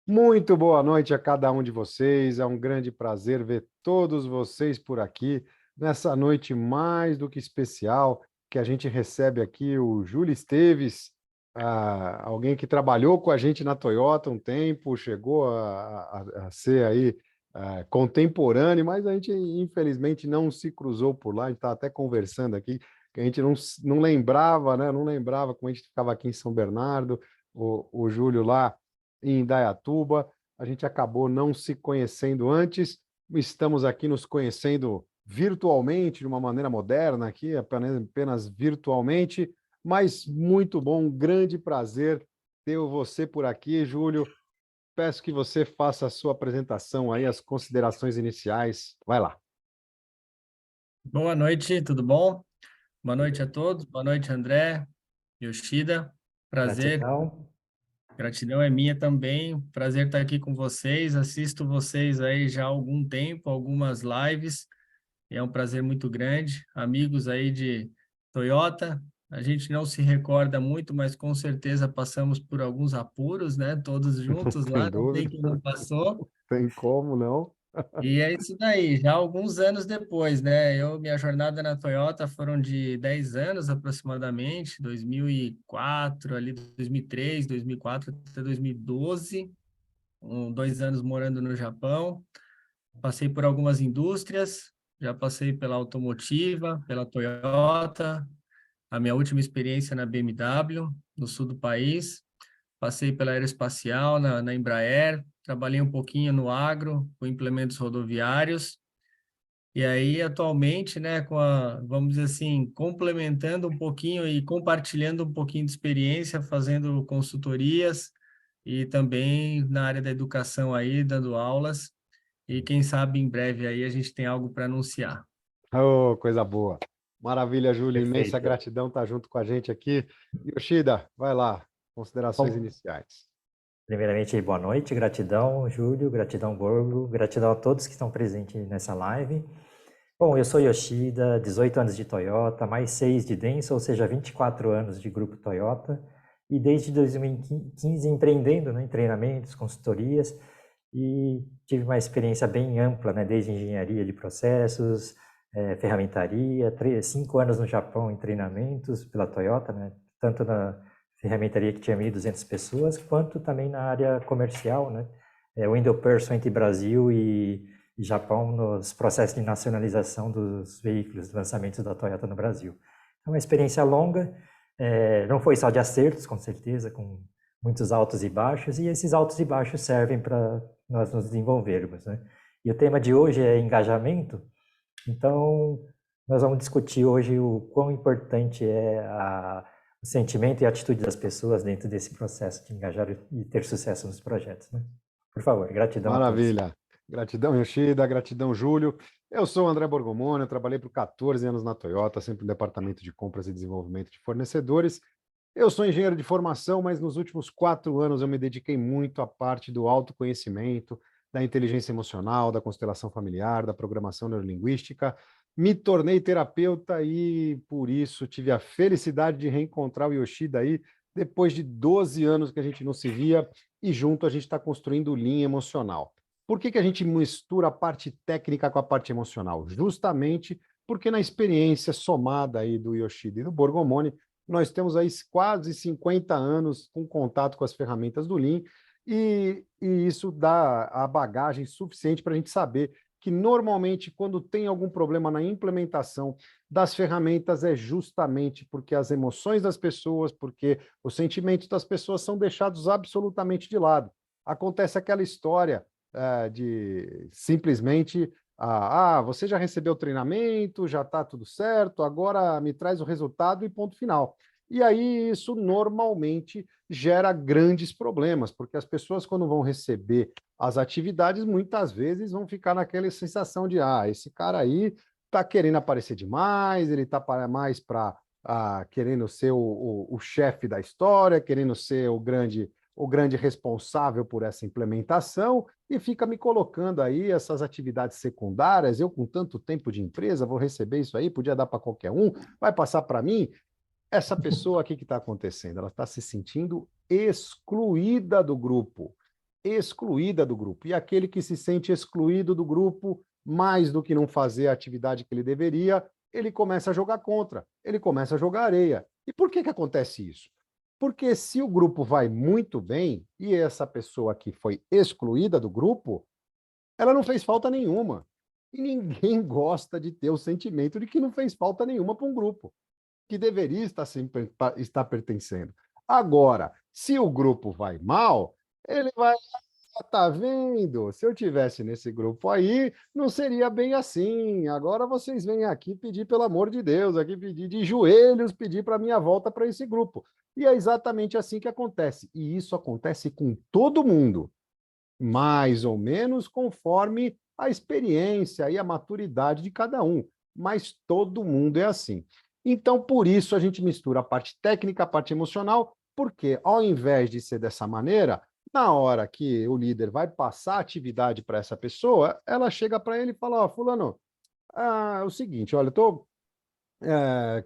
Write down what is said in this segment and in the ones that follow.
Muito boa noite a cada um de vocês. É um grande prazer ver todos vocês por aqui nessa noite mais do que especial que a gente recebe aqui o Júlio Esteves, alguém que trabalhou com a gente na Toyota um tempo, chegou a ser aí contemporâneo, mas a gente infelizmente não se cruzou por lá. A gente está até conversando aqui que a gente não lembrava, né? Não lembrava como a gente ficava aqui em São Bernardo, o Júlio lá em Indaiatuba. A gente acabou não se conhecendo antes, estamos aqui nos conhecendo virtualmente, de uma maneira moderna aqui, apenas virtualmente, mas muito bom, um grande prazer ter você por aqui, Júlio. Peço que você faça a sua apresentação aí, as considerações iniciais. Vai lá. Boa noite, tudo bom? Boa noite a todos. Boa noite, André, Yoshida. Prazer, Gratidão. gratidão é minha também. Prazer estar aqui com vocês. Assisto vocês aí já há algum tempo, algumas lives. E é um prazer muito grande. Amigos aí de Toyota. A gente não se recorda muito, mas com certeza passamos por alguns apuros, né? Todos Não juntos tem lá, não tem dúvida, quem não passou. tem como não. E é isso daí, já alguns anos depois, né? Minha jornada na Toyota foram de 10 anos aproximadamente, 2004, ali 2003, 2004 até 2012, 2 anos morando no Japão. Passei por algumas indústrias, já passei pela automotiva, pela Toyota, a minha última experiência na BMW, no sul do país. Passei pela aeroespacial, na Embraer, trabalhei um pouquinho no agro, com implementos rodoviários, e aí atualmente, né, vamos dizer assim, complementando um pouquinho e compartilhando um pouquinho de experiência, fazendo consultorias e também na área da educação aí, dando aulas, e quem sabe em breve aí a gente tem algo para anunciar. Oh, coisa boa. Maravilha, Júlio. Imensa Perfeito. gratidão estar junto com a gente aqui. Yoshida, vai lá. Considerações Bom, iniciais. primeiramente, boa noite, gratidão, Júlio, gratidão, Borgo, gratidão a todos que estão presentes nessa live. Bom, eu sou Yoshida, 18 anos de Toyota, mais 6 de Denso, ou seja, 24 anos de Grupo Toyota, e desde 2015 empreendendo, né, em treinamentos, consultorias, e tive uma experiência bem ampla, né, desde engenharia de processos, ferramentaria, 5 anos no Japão em treinamentos pela Toyota, né, tanto na ferramentaria que tinha 1.200 pessoas, quanto também na área comercial, né, window person entre Brasil e Japão nos processos de nacionalização dos veículos, lançamentos da Toyota no Brasil. É uma experiência longa, não foi só de acertos, com certeza, com muitos altos e baixos, e esses altos e baixos servem para nós nos desenvolvermos, né? E o tema de hoje é engajamento, então nós vamos discutir hoje o quão importante é o sentimento e a atitude das pessoas dentro desse processo de engajar e ter sucesso nos projetos, né? Por favor, gratidão a todos. Maravilha. Gratidão, Yoshida. Gratidão, Júlio. Eu sou o André Borgomoni, eu trabalhei por 14 anos na Toyota, sempre no departamento de compras e desenvolvimento de fornecedores. Eu sou engenheiro de formação, mas nos últimos 4 anos eu me dediquei muito à parte do autoconhecimento, da inteligência emocional, da constelação familiar, da programação neurolinguística. Me tornei terapeuta e, por isso, tive a felicidade de reencontrar o Yoshida aí, depois de 12 anos que a gente não se via, e junto a gente está construindo linha emocional. Por que a gente mistura a parte técnica com a parte emocional? Justamente porque na experiência somada aí do Yoshida e do Borgomoni, nós temos aí quase 50 anos com contato com as ferramentas do Lean, e isso dá a bagagem suficiente para a gente saber que, normalmente, quando tem algum problema na implementação das ferramentas, é justamente porque as emoções das pessoas, porque os sentimentos das pessoas são deixados absolutamente de lado. Acontece aquela história de simplesmente você já recebeu o treinamento, já está tudo certo, agora me traz o resultado e ponto final. E aí isso normalmente gera grandes problemas, porque as pessoas, quando vão receber as atividades, muitas vezes vão ficar naquela sensação de esse cara aí está querendo aparecer demais, ele está mais para querendo ser o chefe da história, querendo ser o grande responsável por essa implementação, e fica me colocando aí essas atividades secundárias. Eu, com tanto tempo de empresa, vou receber isso aí, podia dar para qualquer um, vai passar para mim. Essa pessoa aqui que está acontecendo, ela está se sentindo excluída do grupo. excluída do grupo. E aquele que se sente excluído do grupo, mais do que não fazer a atividade que ele deveria, ele começa a jogar contra, ele começa a jogar areia. E por que acontece isso? Porque se o grupo vai muito bem e essa pessoa que foi excluída do grupo, ela não fez falta nenhuma. E ninguém gosta de ter o sentimento de que não fez falta nenhuma para um grupo, que deveria estar pertencendo. Agora, se o grupo vai mal, ele vai, tá vendo? Se eu tivesse nesse grupo aí, não seria bem assim. Agora vocês vêm aqui pedir, pelo amor de Deus, aqui pedir de joelhos, pedir para minha volta para esse grupo. E é exatamente assim que acontece. E isso acontece com todo mundo, mais ou menos conforme a experiência e a maturidade de cada um. Mas todo mundo é assim. Então, por isso, a gente mistura a parte técnica, a parte emocional, porque ao invés de ser dessa maneira, na hora que o líder vai passar a atividade para essa pessoa, ela chega para ele e fala, ó, fulano, é o seguinte, olha, eu estou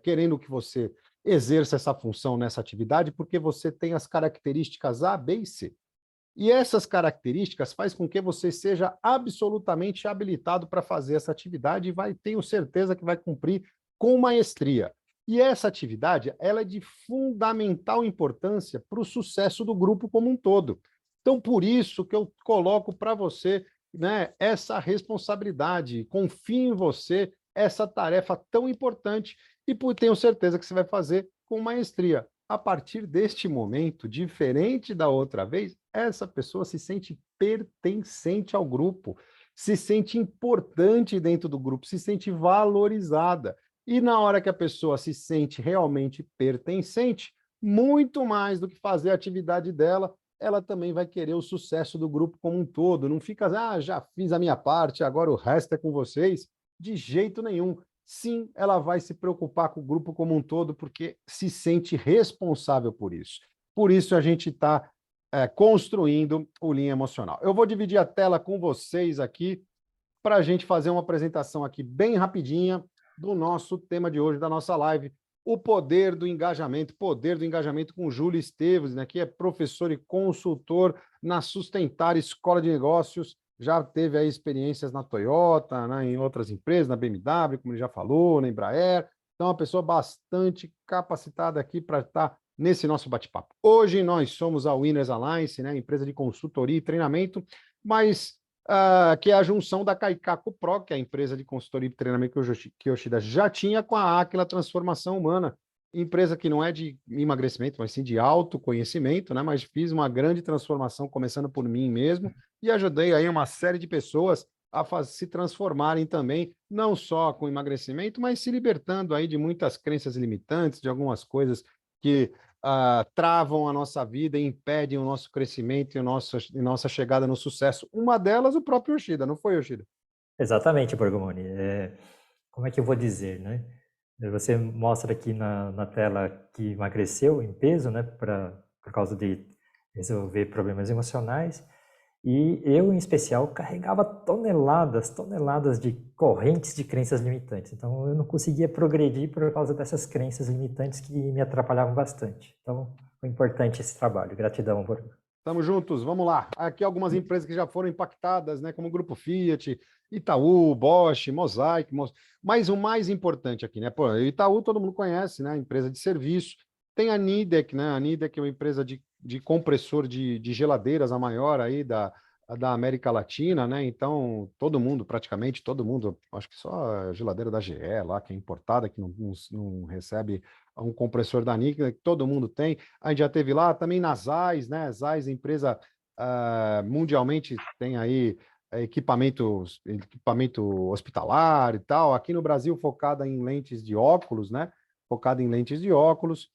querendo que você exerça essa função nessa atividade porque você tem as características A, B e C. E essas características faz com que você seja absolutamente habilitado para fazer essa atividade e tenho certeza que vai cumprir com maestria. E essa atividade, ela é de fundamental importância para o sucesso do grupo como um todo. Então, por isso que eu coloco para você, né, essa responsabilidade, confio em você, essa tarefa tão importante e tenho certeza que você vai fazer com maestria. A partir deste momento, diferente da outra vez, essa pessoa se sente pertencente ao grupo, se sente importante dentro do grupo, se sente valorizada. E na hora que a pessoa se sente realmente pertencente, muito mais do que fazer a atividade dela, ela também vai querer o sucesso do grupo como um todo. Não fica, já fiz a minha parte, agora o resto é com vocês. De jeito nenhum. Sim, ela vai se preocupar com o grupo como um todo, porque se sente responsável por isso. Por isso a gente está construindo o Linha Emocional. Eu vou dividir a tela com vocês aqui para a gente fazer uma apresentação aqui bem rapidinha do nosso tema de hoje, da nossa live, o poder do engajamento com o Júlio Esteves, né, que é professor e consultor na Sustentar Escola de Negócios, já teve aí experiências na Toyota, né, em outras empresas, na BMW, como ele já falou, na Embraer, então uma pessoa bastante capacitada aqui para estar nesse nosso bate-papo. Hoje nós somos a Winners Alliance, né, empresa de consultoria e treinamento, mas que é a junção da Kaikaku Pro, que é a empresa de consultoria e treinamento que o Yoshida já tinha, com a Aquila Transformação Humana, empresa que não é de emagrecimento, mas sim de autoconhecimento, né? Mas fiz uma grande transformação, começando por mim mesmo, e ajudei aí uma série de pessoas a se transformarem também, não só com emagrecimento, mas se libertando aí de muitas crenças limitantes, de algumas coisas que travam a nossa vida e impedem o nosso crescimento e nossa chegada no sucesso. Uma delas, o próprio Yoshida, não foi, Yoshida? Exatamente, Borgomoni. Como é que eu vou dizer, né? Você mostra aqui na tela que emagreceu em peso, né, por causa de resolver problemas emocionais. E eu, em especial, carregava toneladas de correntes de crenças limitantes. Então, eu não conseguia progredir por causa dessas crenças limitantes que me atrapalhavam bastante. Então, foi importante esse trabalho. Gratidão, Borgo. Tamo juntos, vamos lá. Aqui algumas empresas que já foram impactadas, né, como o Grupo Fiat, Itaú, Bosch, Mosaic, mas o mais importante aqui, né, pô, Itaú todo mundo conhece, né, empresa de serviço. Tem a Nidec, né, a Nidec é uma empresa de compressor de geladeiras, a maior aí da América Latina, né, então praticamente todo mundo, acho que só a geladeira da GE lá, que é importada, que não recebe um compressor da Nidec, que todo mundo tem. A gente já teve lá também na Zeiss, né? Zeiss, empresa mundialmente tem aí equipamento hospitalar e tal. Aqui no Brasil, focada em lentes de óculos, né? Focada em lentes de óculos.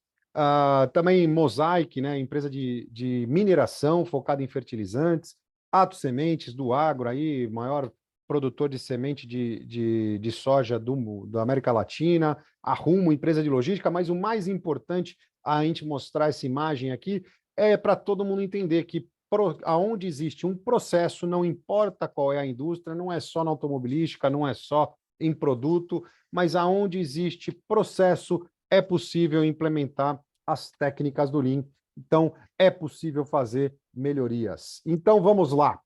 Também Mosaic, né? Empresa de mineração, focada em fertilizantes. Atos Sementes, do agro, aí, maior produtor de semente de soja da América Latina, a Rumo, empresa de logística, mas o mais importante a gente mostrar essa imagem aqui é para todo mundo entender que aonde existe um processo, não importa qual é a indústria, não é só na automobilística, não é só em produto, mas aonde existe processo, é possível implementar as técnicas do Lean. Então, é possível fazer melhorias. Então, vamos lá.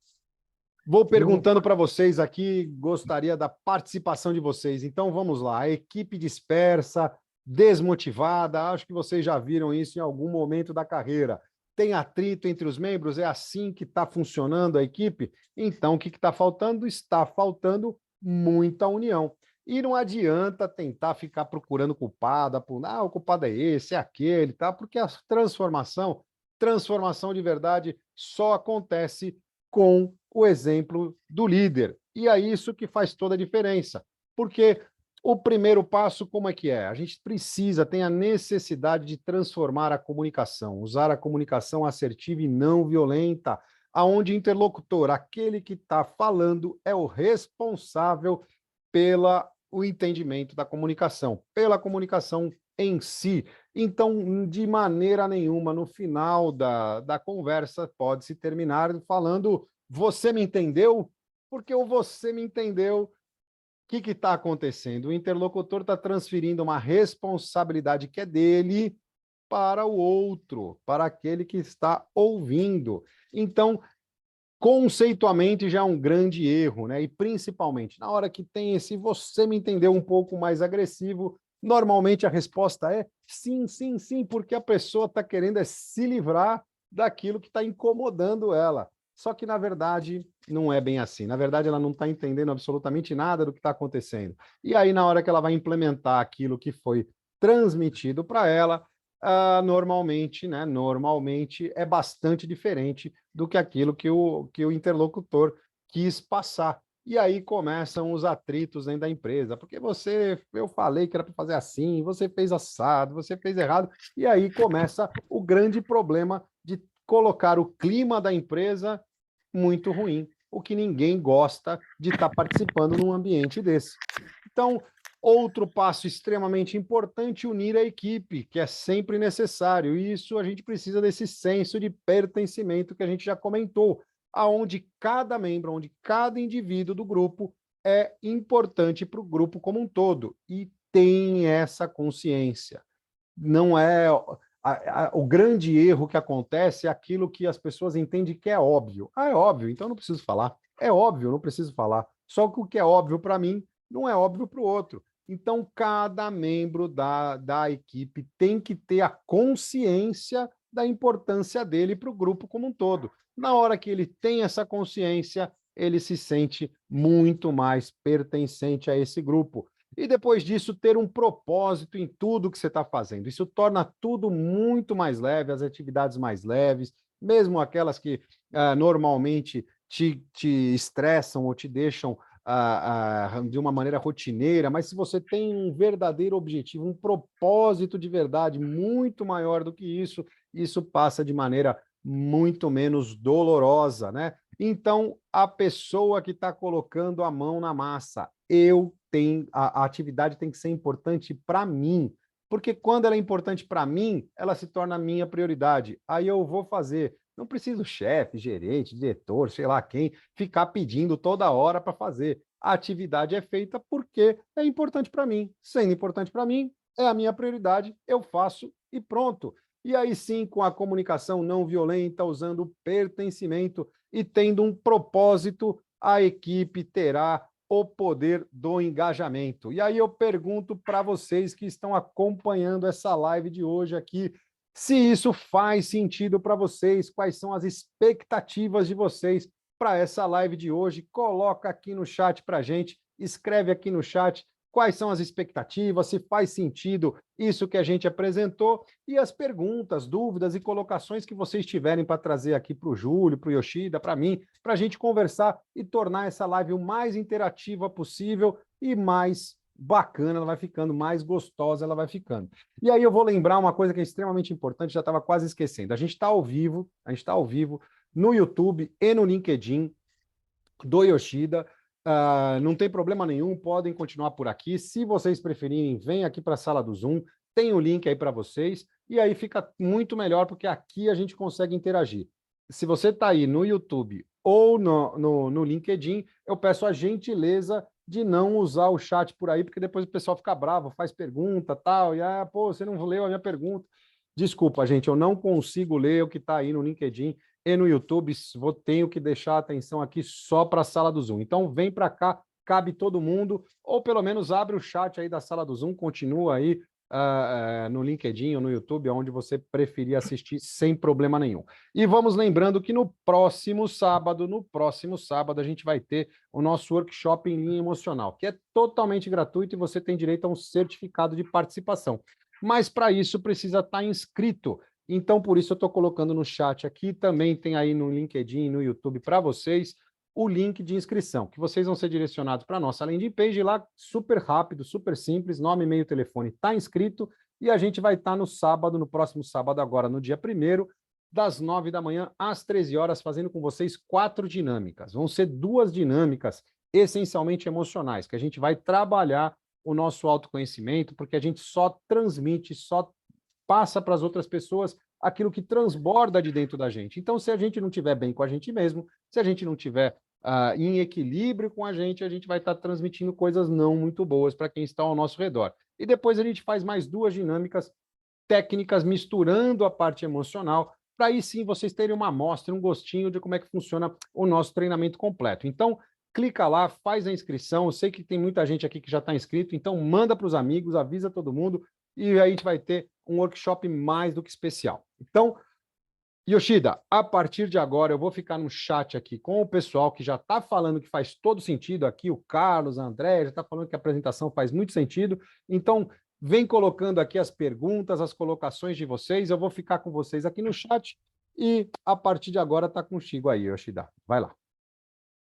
Vou perguntando para vocês aqui, gostaria da participação de vocês. Então, vamos lá. A equipe dispersa, desmotivada, acho que vocês já viram isso em algum momento da carreira. Tem atrito entre os membros? É assim que está funcionando a equipe? Então, o que está faltando? Está faltando muita união. E não adianta tentar ficar procurando culpado, o culpado é esse, é aquele, tá? Porque a transformação de verdade só acontece com o exemplo do líder. E é isso que faz toda a diferença. Porque o primeiro passo, como é que é? A gente tem a necessidade de transformar a comunicação, usar a comunicação assertiva e não violenta, aonde o interlocutor, aquele que está falando, é o responsável pelo entendimento da comunicação, pela comunicação em si. Então, de maneira nenhuma, no final da conversa, pode-se terminar falando, você me entendeu? Porque o você me entendeu, o que está acontecendo? O interlocutor está transferindo uma responsabilidade que é dele para o outro, para aquele que está ouvindo. Então, conceitualmente já é um grande erro, né? E principalmente na hora que tem esse você me entendeu um pouco mais agressivo, normalmente a resposta é sim, sim, sim, porque a pessoa está querendo se livrar daquilo que está incomodando ela. Só que, na verdade, não é bem assim. Na verdade, ela não está entendendo absolutamente nada do que está acontecendo. E aí, na hora que ela vai implementar aquilo que foi transmitido para ela, normalmente é bastante diferente do que aquilo que o interlocutor quis passar. E aí começam os atritos dentro da empresa, porque eu falei que era para fazer assim, você fez assado, você fez errado, e aí começa o grande problema de colocar o clima da empresa muito ruim, o que ninguém gosta de estar participando num ambiente desse. Então, outro passo extremamente importante, unir a equipe, que é sempre necessário. E isso a gente precisa desse senso de pertencimento que a gente já comentou, aonde cada membro, onde cada indivíduo do grupo é importante para o grupo como um todo e tem essa consciência. Não é o grande erro que acontece é aquilo que as pessoas entendem que é óbvio. É óbvio, então não preciso falar. É óbvio, não preciso falar. Só que o que é óbvio para mim não é óbvio para o outro. Então, cada membro da equipe tem que ter a consciência da importância dele para o grupo como um todo. Na hora que ele tem essa consciência, ele se sente muito mais pertencente a esse grupo. E depois disso, ter um propósito em tudo que você está fazendo. Isso torna tudo muito mais leve, as atividades mais leves, mesmo aquelas que normalmente te estressam ou te deixam de uma maneira rotineira, mas se você tem um verdadeiro objetivo, um propósito de verdade muito maior do que isso passa de maneira muito menos dolorosa, né? Então, a pessoa que está colocando a mão na massa, a atividade tem que ser importante para mim, porque quando ela é importante para mim, ela se torna a minha prioridade. Aí eu vou fazer. Não preciso chefe, gerente, diretor, sei lá quem, ficar pedindo toda hora para fazer. A atividade é feita porque é importante para mim. Sendo importante para mim, é a minha prioridade, eu faço e pronto. E aí sim, com a comunicação não violenta, usando o pertencimento e tendo um propósito, a equipe terá o poder do engajamento. E aí eu pergunto para vocês que estão acompanhando essa live de hoje aqui, se isso faz sentido para vocês, quais são as expectativas de vocês para essa live de hoje? Coloca aqui no chat para a gente, escreve aqui no chat quais são as expectativas, se faz sentido isso que a gente apresentou e as perguntas, dúvidas e colocações que vocês tiverem para trazer aqui para o Júlio, para o Yoshida, para mim, para a gente conversar e tornar essa live o mais interativa possível e mais bacana, ela vai ficando, mais gostosa ela vai ficando. E aí eu vou lembrar uma coisa que é extremamente importante, já estava quase esquecendo. A gente está ao vivo no YouTube e no LinkedIn do Yoshida. Não tem problema nenhum, podem continuar por aqui. Se vocês preferirem, vem aqui para a sala do Zoom, tem o link aí para vocês, e aí fica muito melhor, porque aqui a gente consegue interagir. Se você está aí no YouTube ou no LinkedIn, eu peço a gentileza de não usar o chat por aí, porque depois o pessoal fica bravo, faz pergunta, tal, e pô, você não leu a minha pergunta. Desculpa, gente, eu não consigo ler o que está aí no LinkedIn e no YouTube. Tenho que deixar a atenção aqui só para a sala do Zoom. Então, vem para cá, cabe todo mundo, ou pelo menos abre o chat aí da sala do Zoom, continua aí no LinkedIn ou no YouTube, onde você preferir assistir sem problema nenhum. E vamos lembrando que no próximo sábado, a gente vai ter o nosso workshop em linha emocional, que é totalmente gratuito e você tem direito a um certificado de participação. Mas para isso precisa estar inscrito. Então, por isso eu estou colocando no chat aqui, também tem aí no LinkedIn e no YouTube para vocês o link de inscrição, que vocês vão ser direcionados para a nossa landing page lá, super rápido, super simples, nome, e-mail, telefone, está inscrito, e a gente vai estar no sábado, no próximo sábado agora, no dia 1º, das 9 da manhã às 13 horas, fazendo com vocês 4 dinâmicas. Vão ser 2 dinâmicas essencialmente emocionais, que a gente vai trabalhar o nosso autoconhecimento, porque a gente só transmite, só passa para as outras pessoas aquilo que transborda de dentro da gente. Então, se a gente não estiver bem com a gente mesmo, se a gente não estiver em equilíbrio com a gente vai estar transmitindo coisas não muito boas para quem está ao nosso redor. E depois a gente faz mais 2 dinâmicas técnicas, misturando a parte emocional, para aí sim vocês terem uma amostra, um gostinho de como é que funciona o nosso treinamento completo. Então, clica lá, faz a inscrição. Eu sei que tem muita gente aqui que já está inscrito, então manda para os amigos, avisa todo mundo, e aí a gente vai ter um workshop mais do que especial. Então, Yoshida, a partir de agora eu vou ficar no chat aqui com o pessoal que já está falando que faz todo sentido aqui, o Carlos, a André, já está falando que a apresentação faz muito sentido. Então, vem colocando aqui as perguntas, as colocações de vocês, eu vou ficar com vocês aqui no chat e a partir de agora está contigo aí, Yoshida. Vai lá.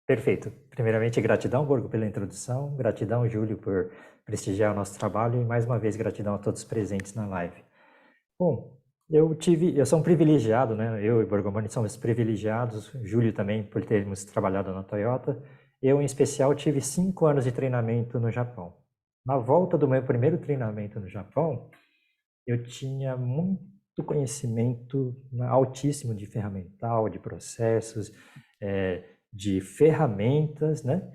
Perfeito. Primeiramente, gratidão, Borgo, pela introdução. Gratidão, Júlio, por prestigiar o nosso trabalho. E, mais uma vez, gratidão a todos presentes na live. Bom, eu sou um privilegiado, né? Eu e Borgomoni somos privilegiados. Júlio também, por termos trabalhado na Toyota. Eu, em especial, tive 5 anos de treinamento no Japão. Na volta do meu primeiro treinamento no Japão, eu tinha muito conhecimento altíssimo de ferramental, de processos, de ferramentas, né?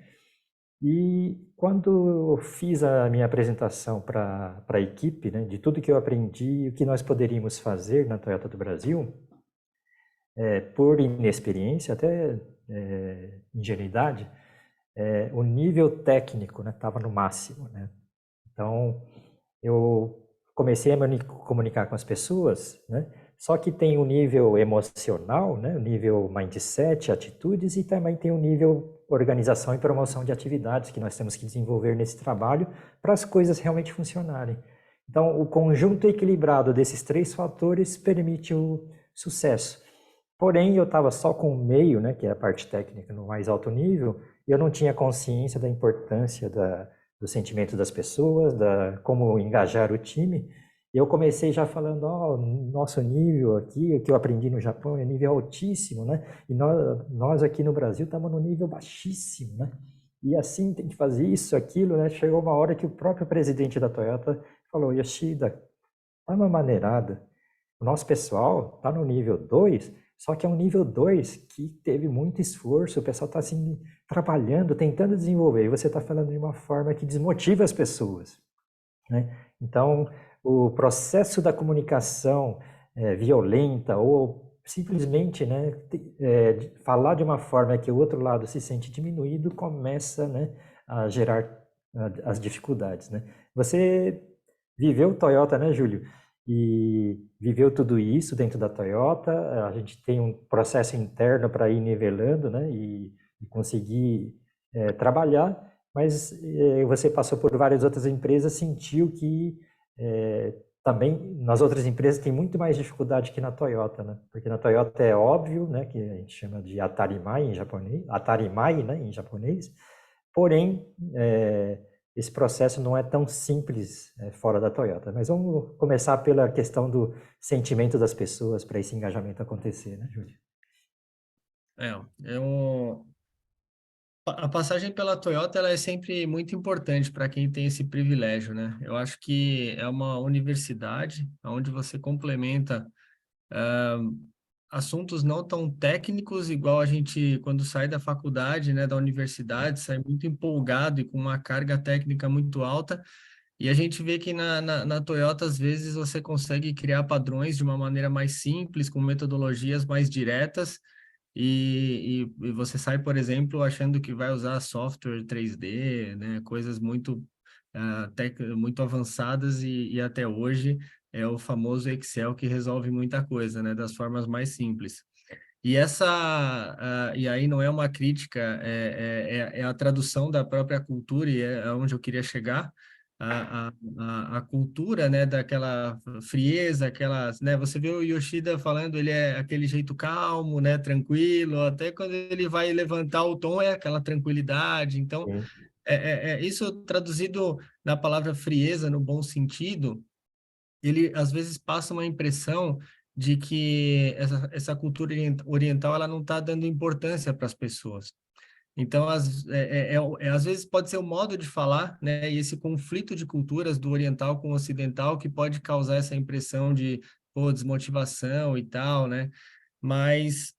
E quando eu fiz a minha apresentação para a equipe, né, de tudo que eu aprendi, o que nós poderíamos fazer na Toyota do Brasil, por inexperiência, até ingenuidade, o nível técnico estava no máximo, né? Então, eu comecei a me comunicar com as pessoas, né? Só que tem o nível emocional, né? O nível mindset, atitudes, e também tem o nível organização e promoção de atividades que nós temos que desenvolver nesse trabalho para as coisas realmente funcionarem. Então, o conjunto equilibrado desses 3 fatores permite o sucesso. Porém, eu estava só com o meio, né, que é a parte técnica no mais alto nível, e eu não tinha consciência da importância do sentimento das pessoas, como engajar o time. Eu comecei já falando, nosso nível aqui, o que eu aprendi no Japão é nível altíssimo, né? E nós aqui no Brasil estamos no nível baixíssimo, né? E assim tem que fazer isso, aquilo, né? Chegou uma hora que o próprio presidente da Toyota falou, Yoshida, tá uma maneirada. O nosso pessoal está no nível 2, só que é um nível 2 que teve muito esforço, o pessoal está assim, trabalhando, tentando desenvolver, e você está falando de uma forma que desmotiva as pessoas, né? Então, o processo da comunicação violenta ou simplesmente, né, falar de uma forma que o outro lado se sente diminuído começa, né, a gerar as dificuldades, né? Você viveu Toyota, né, Júlio? E viveu tudo isso dentro da Toyota. A gente tem um processo interno para ir nivelando, né, e conseguir trabalhar, mas você passou por várias outras empresas, sentiu que também nas outras empresas tem muito mais dificuldade que na Toyota, né? Porque na Toyota é óbvio, né, que a gente chama de atarimai em japonês, né, em japonês. Porém, esse processo não é tão simples fora da Toyota. Mas vamos começar pela questão do sentimento das pessoas para esse engajamento acontecer, né, Júlio? A passagem pela Toyota ela é sempre muito importante para quem tem esse privilégio, né? Eu acho que é uma universidade onde você complementa assuntos não tão técnicos, igual a gente, quando sai da faculdade, né, da universidade, sai muito empolgado e com uma carga técnica muito alta, E a gente vê que na Toyota, às vezes, você consegue criar padrões de uma maneira mais simples, com metodologias mais diretas, e você sai, por exemplo, achando que vai usar software 3D, né, coisas muito, muito avançadas, e até hoje é o famoso Excel que resolve muita coisa, né, das formas mais simples. E aí não é uma crítica, é a tradução da própria cultura, e é onde eu queria chegar, a cultura, né, daquela frieza, aquelas, né, você vê o Yoshida falando, ele é aquele jeito calmo, né, tranquilo, até quando ele vai levantar o tom é aquela tranquilidade. Então, Sim. isso traduzido na palavra frieza, no bom sentido, ele às vezes passa uma impressão de que essa cultura oriental ela não está dando importância para as pessoas. Então, às vezes pode ser o modo de falar, né? E esse conflito de culturas do oriental com o ocidental que pode causar essa impressão de, pô, desmotivação e tal, né? Mas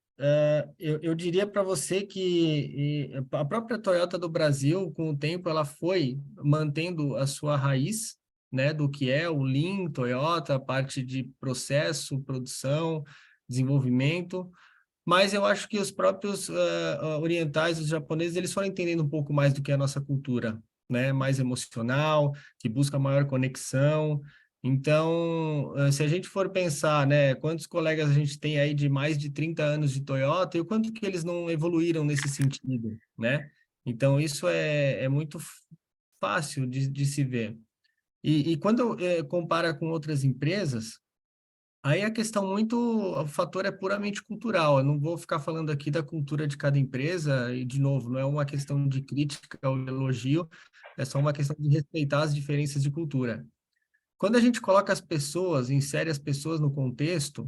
eu diria para você que a própria Toyota do Brasil, com o tempo, ela foi mantendo a sua raiz, né, do que é o Lean Toyota, a parte de processo, produção, desenvolvimento, mas eu acho que os próprios orientais, os japoneses, eles foram entendendo um pouco mais do que é a nossa cultura, né? Mais emocional, que busca maior conexão. Então, se a gente for pensar, né, quantos colegas a gente tem aí de mais de 30 anos de Toyota e o quanto que eles não evoluíram nesse sentido, né? Então, isso é muito fácil de se ver. E quando compara com outras empresas, aí a questão muito, o fator é puramente cultural. Eu não vou ficar falando aqui da cultura de cada empresa, e, de novo, não é uma questão de crítica ou elogio, é só uma questão de respeitar as diferenças de cultura. Quando a gente coloca as pessoas, insere as pessoas no contexto,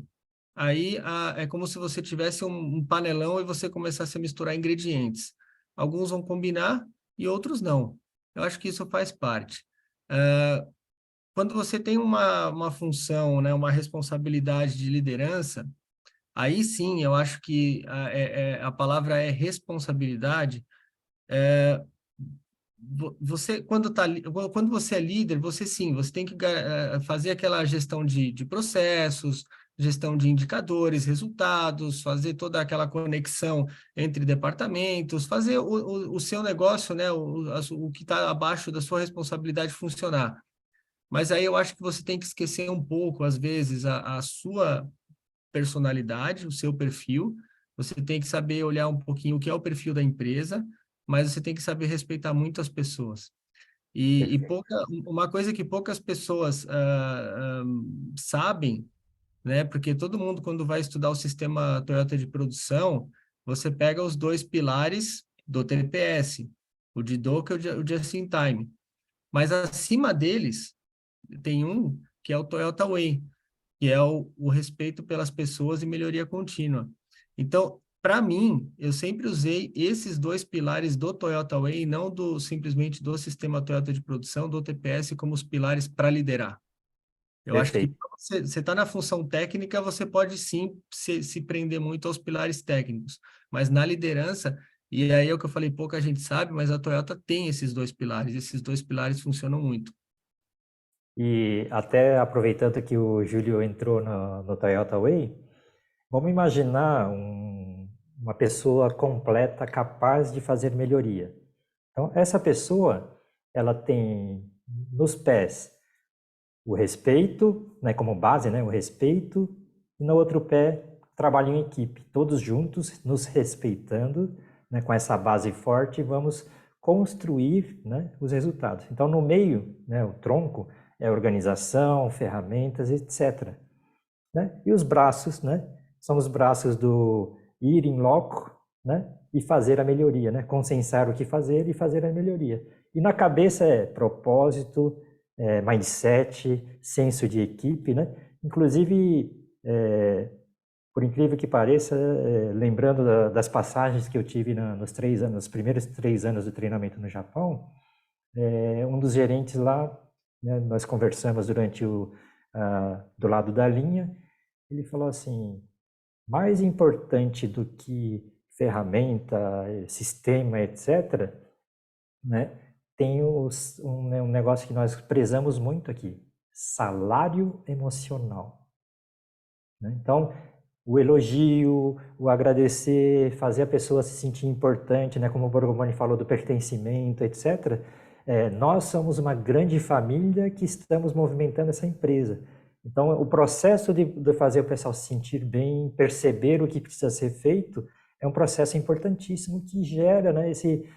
aí é como se você tivesse um panelão e você começasse a misturar ingredientes. Alguns vão combinar e outros não. Eu acho que isso faz parte. Quando você tem uma função, né, uma responsabilidade de liderança, aí sim eu acho que a palavra é responsabilidade. Você, quando você é líder, você sim, você tem que fazer aquela gestão de processos, gestão de indicadores, resultados, fazer toda aquela conexão entre departamentos, fazer o seu negócio, né, o que está abaixo da sua responsabilidade funcionar. Mas aí eu acho que você tem que esquecer um pouco, às vezes, a sua personalidade, o seu perfil. Você tem que saber olhar um pouquinho o que é o perfil da empresa, mas você tem que saber respeitar muito as pessoas. Perfeito. Uma coisa que poucas pessoas sabem, né? Porque todo mundo, quando vai estudar o sistema Toyota de produção, você pega os dois pilares do TPS, o de Doka e o Just in Time. Mas acima deles, tem um que é o Toyota Way, que é o respeito pelas pessoas e melhoria contínua. Então, para mim, eu sempre usei esses dois pilares do Toyota Way, não simplesmente do sistema Toyota de produção, do TPS, como os pilares para liderar. Eu acho que Perfeito. você está na função técnica, você pode sim se prender muito aos pilares técnicos, mas na liderança, e aí é o que eu falei, pouca gente sabe, mas a Toyota tem esses dois pilares funcionam muito. E até aproveitando que o Júlio entrou no Toyota Way, vamos imaginar uma pessoa completa capaz de fazer melhoria. Então, essa pessoa, ela tem nos pés o respeito, né, como base, né, o respeito, e no outro pé, trabalho em equipe, todos juntos, nos respeitando, né, com essa base forte, vamos construir, né, os resultados. Então, no meio, né, o tronco é organização, ferramentas, etc. Né? E os braços, né, são os braços do ir em loco, né, e fazer a melhoria, né, consensar o que fazer e fazer a melhoria. E na cabeça é propósito, mindset, senso de equipe, né? Inclusive, por incrível que pareça, lembrando das passagens que eu tive nos primeiros 3 anos do treinamento no Japão, um dos gerentes lá, né, nós conversamos durante do lado da linha, ele falou assim, mais importante do que ferramenta, sistema, etc., né, tem um negócio que nós prezamos muito aqui, salário emocional. Né? Então, o elogio, o agradecer, fazer a pessoa se sentir importante, né? Como o Borgomoni falou do pertencimento, etc. Nós somos uma grande família que estamos movimentando essa empresa. Então, o processo de fazer o pessoal se sentir bem, perceber o que precisa ser feito, é um processo importantíssimo que gera, né, esse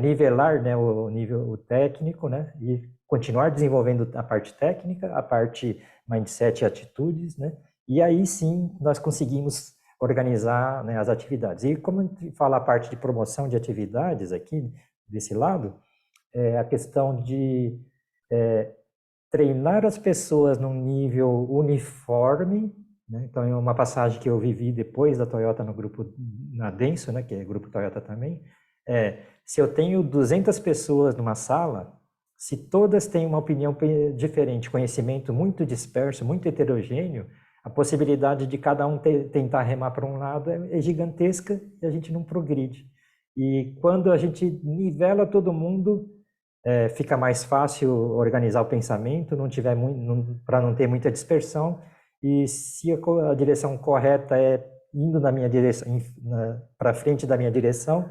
nivelar, né, o nível técnico, né, e continuar desenvolvendo a parte técnica, a parte mindset e atitudes, né, e aí sim nós conseguimos organizar, né, as atividades. E como a gente fala a parte de promoção de atividades aqui, desse lado, a questão de treinar as pessoas num nível uniforme, né? Então, é uma passagem que eu vivi depois da Toyota no grupo, na Denso, né, que é grupo Toyota também, se eu tenho 200 pessoas numa sala, se todas têm uma opinião diferente, conhecimento muito disperso, muito heterogêneo, a possibilidade de cada um tentar remar para um lado é gigantesca e a gente não progride. E quando a gente nivela todo mundo, fica mais fácil organizar o pensamento, para não ter muita dispersão, e se a direção correta é indo na minha direção, para frente da minha direção,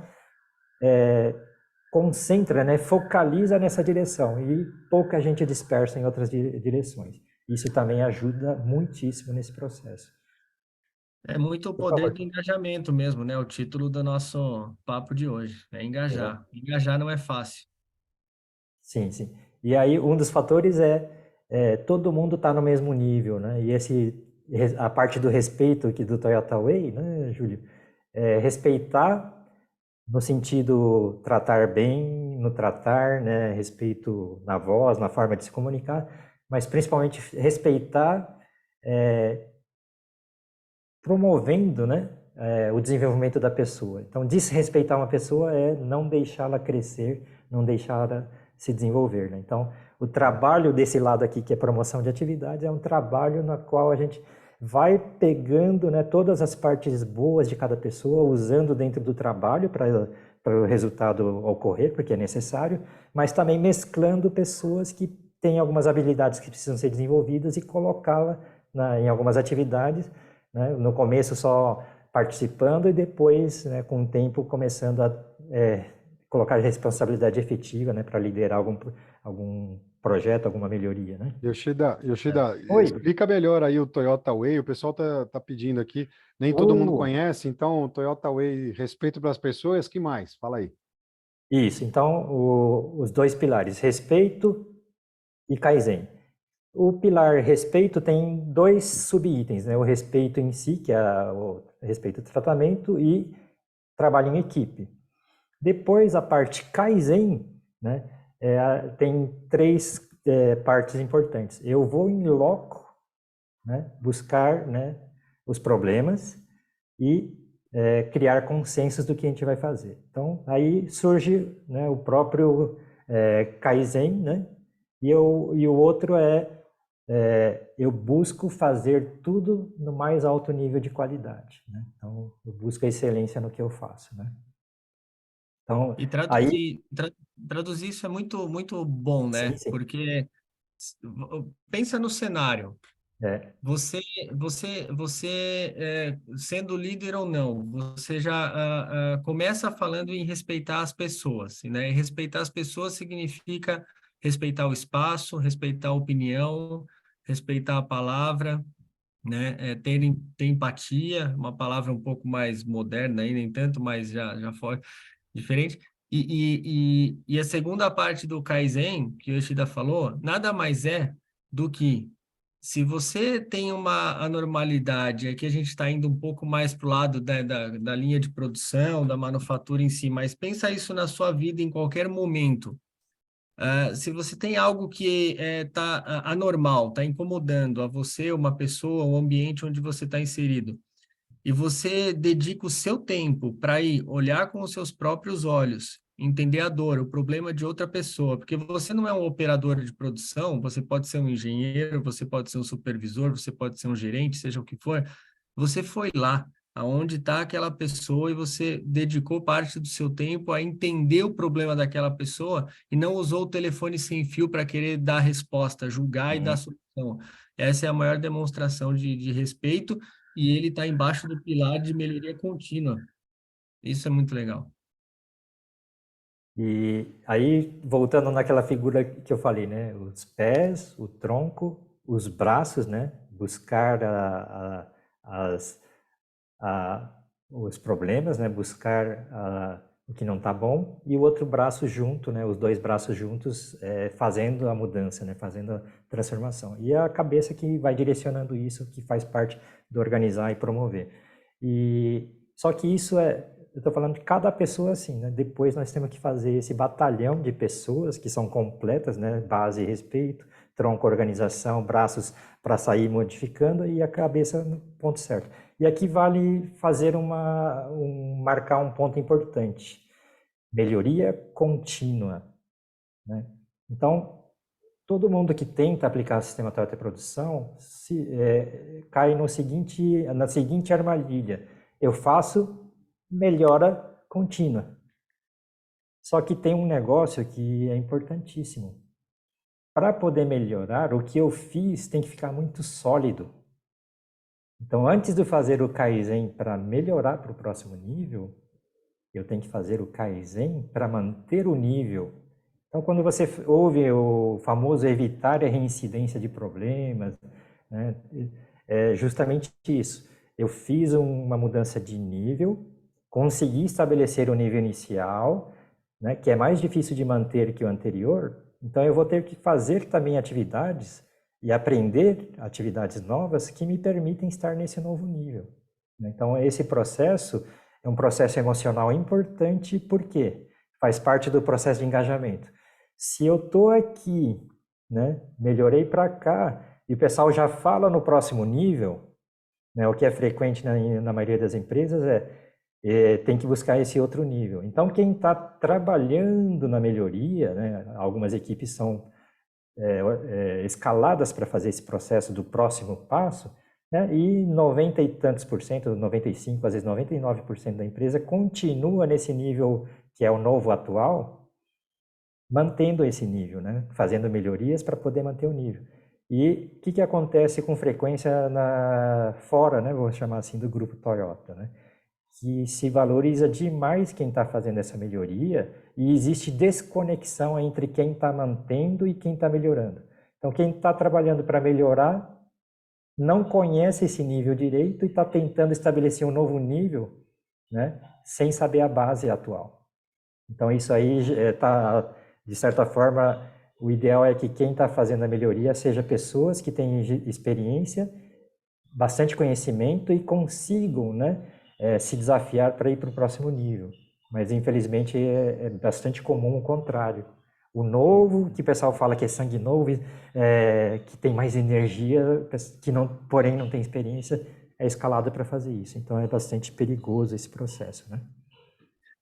concentra, né, focaliza nessa direção, e pouca gente dispersa em outras direções. Isso também ajuda muitíssimo nesse processo. É muito o poder do engajamento mesmo, né? O título do nosso papo de hoje, é engajar. Engajar não é fácil. Sim, sim. E aí um dos fatores todo mundo está no mesmo nível, né? E a parte do respeito aqui do Toyota Way, né, Júlio? Respeitar no sentido tratar bem, no tratar, né? Respeito na voz, na forma de se comunicar, mas principalmente respeitar promovendo, né, o desenvolvimento da pessoa. Então, desrespeitar uma pessoa é não deixá-la crescer, não deixá-la se desenvolver, né? Então, o trabalho desse lado aqui, que é promoção de atividades, é um trabalho na qual a gente vai pegando, né, todas as partes boas de cada pessoa, usando dentro do trabalho para o resultado ocorrer, porque é necessário, mas também mesclando pessoas que têm algumas habilidades que precisam ser desenvolvidas e colocá-la em algumas atividades, né, no começo só participando e depois, né, com o tempo, começando a colocar responsabilidade efetiva, né, para liderar algum projeto, alguma melhoria, né? Yoshida, explica melhor aí o Toyota Way, o pessoal tá pedindo aqui, nem todo mundo conhece, então o Toyota Way, respeito pelas pessoas, que mais? Fala aí. Isso, então os dois pilares, respeito e Kaizen. O pilar respeito tem dois subitens, né? O respeito em si, que é o respeito do tratamento, e trabalho em equipe. Depois, a parte Kaizen, né? Tem três partes importantes. Eu vou em loco, né? Buscar, né, os problemas e criar consensos do que a gente vai fazer. Então, aí surge, né, o próprio Kaizen, né? E o outro eu busco fazer tudo no mais alto nível de qualidade, né? Então, eu busco a excelência no que eu faço, né? Então, E traduzir isso é muito, muito bom, né? Sim. Porque pensa no cenário. Você sendo líder ou não, você já começa falando em respeitar as pessoas, né? E respeitar as pessoas significa respeitar o espaço, respeitar a opinião, respeitar a palavra, né? Ter empatia, uma palavra um pouco mais moderna aí, nem tanto, mas já foi diferente. E a segunda parte do Kaizen, que o Yoshida falou, nada mais é do que se você tem uma anormalidade, aqui a gente está indo um pouco mais para o lado da linha de produção, da manufatura em si, mas pensa isso na sua vida em qualquer momento. Se você tem algo que está anormal, está incomodando a você, uma pessoa, o ambiente onde você está inserido, e você dedica o seu tempo para ir olhar com os seus próprios olhos, entender a dor, o problema de outra pessoa, porque você não é um operador de produção, você pode ser um engenheiro, você pode ser um supervisor, você pode ser um gerente, seja o que for, você foi lá, aonde está aquela pessoa e você dedicou parte do seu tempo a entender o problema daquela pessoa e não usou o telefone sem fio para querer dar resposta, julgar e dar solução. Essa é a maior demonstração de respeito e ele está embaixo do pilar de melhoria contínua. Isso é muito legal. E aí, voltando naquela figura que eu falei, né? Os pés, o tronco, os braços, né? Buscar os problemas, né? Buscar o que não está bom, e o outro braço junto, né? Os dois braços juntos, fazendo a mudança, né? Fazendo a transformação. E a cabeça que vai direcionando isso, que faz parte do organizar e promover. Só que isso eu estou falando de cada pessoa assim, né? Depois nós temos que fazer esse batalhão de pessoas que são completas, né? Base e respeito, tronco, organização, braços para sair modificando e a cabeça no ponto certo. E aqui vale fazer marcar um ponto importante. Melhoria contínua, né? Então, todo mundo que tenta aplicar o sistema Toyota Produção cai na seguinte armadilha. Eu faço melhora contínua. Só que tem um negócio que é importantíssimo. Para poder melhorar, o que eu fiz tem que ficar muito sólido. Então, antes de fazer o Kaizen para melhorar para o próximo nível, eu tenho que fazer o Kaizen para manter o nível. Então, quando você ouve o famoso evitar a reincidência de problemas, né, é justamente isso. Eu fiz uma mudança de nível, consegui estabelecer o nível inicial, né, que é mais difícil de manter que o anterior, então eu vou ter que fazer também atividades e aprender atividades novas que me permitem estar nesse novo nível. Então, esse processo é um processo emocional importante, porque faz parte do processo de engajamento. Se eu estou aqui, né, melhorei para cá, e o pessoal já fala no próximo nível, né, o que é frequente na maioria das empresas tem que buscar esse outro nível. Então, quem está trabalhando na melhoria, né, algumas equipes são escaladas para fazer esse processo do próximo passo, né, e 90 e tantos por cento, 95%, às vezes 99% da empresa continua nesse nível que é o novo atual, mantendo esse nível, né, fazendo melhorias para poder manter o nível. E o que acontece com frequência fora, né, vou chamar assim, do grupo Toyota, né? Que se valoriza demais quem está fazendo essa melhoria e existe desconexão entre quem está mantendo e quem está melhorando. Então, quem está trabalhando para melhorar não conhece esse nível direito e está tentando estabelecer um novo nível, né, sem saber a base atual. Então, isso aí está, de certa forma, o ideal é que quem está fazendo a melhoria seja pessoas que têm experiência, bastante conhecimento e consigam, né, se desafiar para ir para o próximo nível. Mas, infelizmente, é bastante comum o contrário. O novo, que o pessoal fala que é sangue novo, que tem mais energia, que porém não tem experiência, é escalado para fazer isso. Então, é bastante perigoso esse processo, né?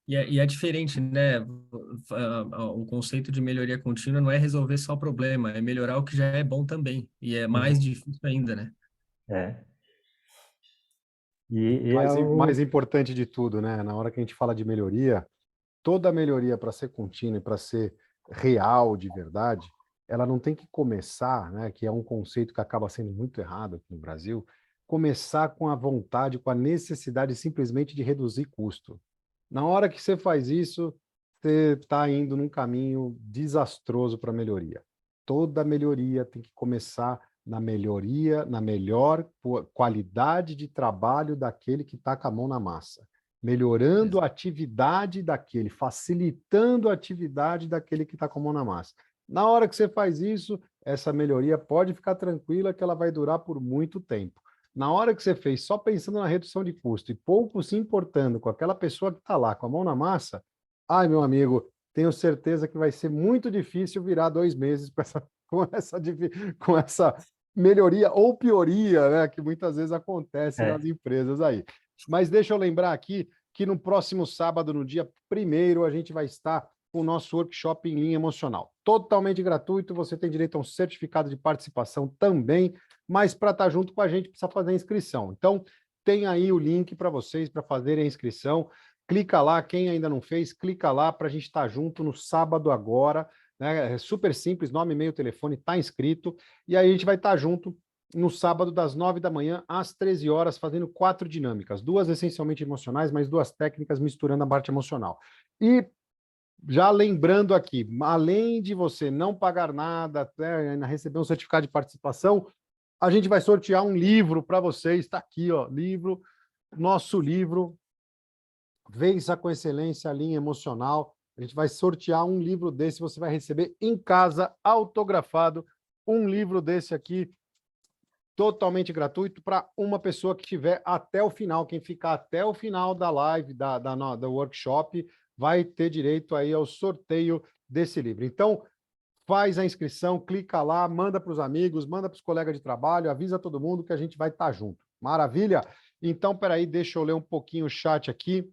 E é diferente, né? O conceito de melhoria contínua não é resolver só o problema, é melhorar o que já é bom também. E é mais difícil ainda, né? Mais importante de tudo, né? Na hora que a gente fala de melhoria, toda melhoria para ser contínua e para ser real de verdade, ela não tem que começar, né? Que é um conceito que acaba sendo muito errado aqui no Brasil, começar com a vontade, com a necessidade simplesmente de reduzir custo. Na hora que você faz isso, você está indo num caminho desastroso para a melhoria. Toda melhoria tem que começar na melhoria, na melhor qualidade de trabalho daquele que está com a mão na massa, melhorando a atividade daquele, facilitando a atividade daquele que está com a mão na massa. Na hora que você faz isso, essa melhoria pode ficar tranquila que ela vai durar por muito tempo. Na hora que você fez só pensando na redução de custo e pouco se importando com aquela pessoa que está lá com a mão na massa, ai, meu amigo, tenho certeza que vai ser muito difícil virar 2 meses com essa melhoria ou pioria, né, que muitas vezes acontece nas empresas aí. Mas deixa eu lembrar aqui que no próximo sábado, no dia 1º, a gente vai estar com o nosso workshop em linha emocional. Totalmente gratuito, você tem direito a um certificado de participação também, mas para estar junto com a gente precisa fazer a inscrição. Então, tem aí o link para vocês para fazerem a inscrição. Clica lá, quem ainda não fez, clica lá para a gente estar junto no sábado agora, né? É super simples, nome, e-mail, telefone, está inscrito, e aí a gente vai estar junto no sábado das 9 da manhã às 13 horas, fazendo 4 dinâmicas, 2 essencialmente emocionais, mas 2 técnicas misturando a parte emocional. E já lembrando aqui, além de você não pagar nada, né, receber um certificado de participação, a gente vai sortear um livro para vocês, está aqui, ó, nosso livro, Vença com Excelência, a linha emocional. A gente vai sortear um livro desse, você vai receber em casa, autografado, um livro desse aqui, totalmente gratuito, para uma pessoa que estiver até o final. Quem ficar até o final da live, da workshop, vai ter direito aí ao sorteio desse livro. Então, faz a inscrição, clica lá, manda para os amigos, manda para os colegas de trabalho, avisa todo mundo que a gente vai estar junto. Maravilha? Então, peraí, deixa eu ler um pouquinho o chat aqui.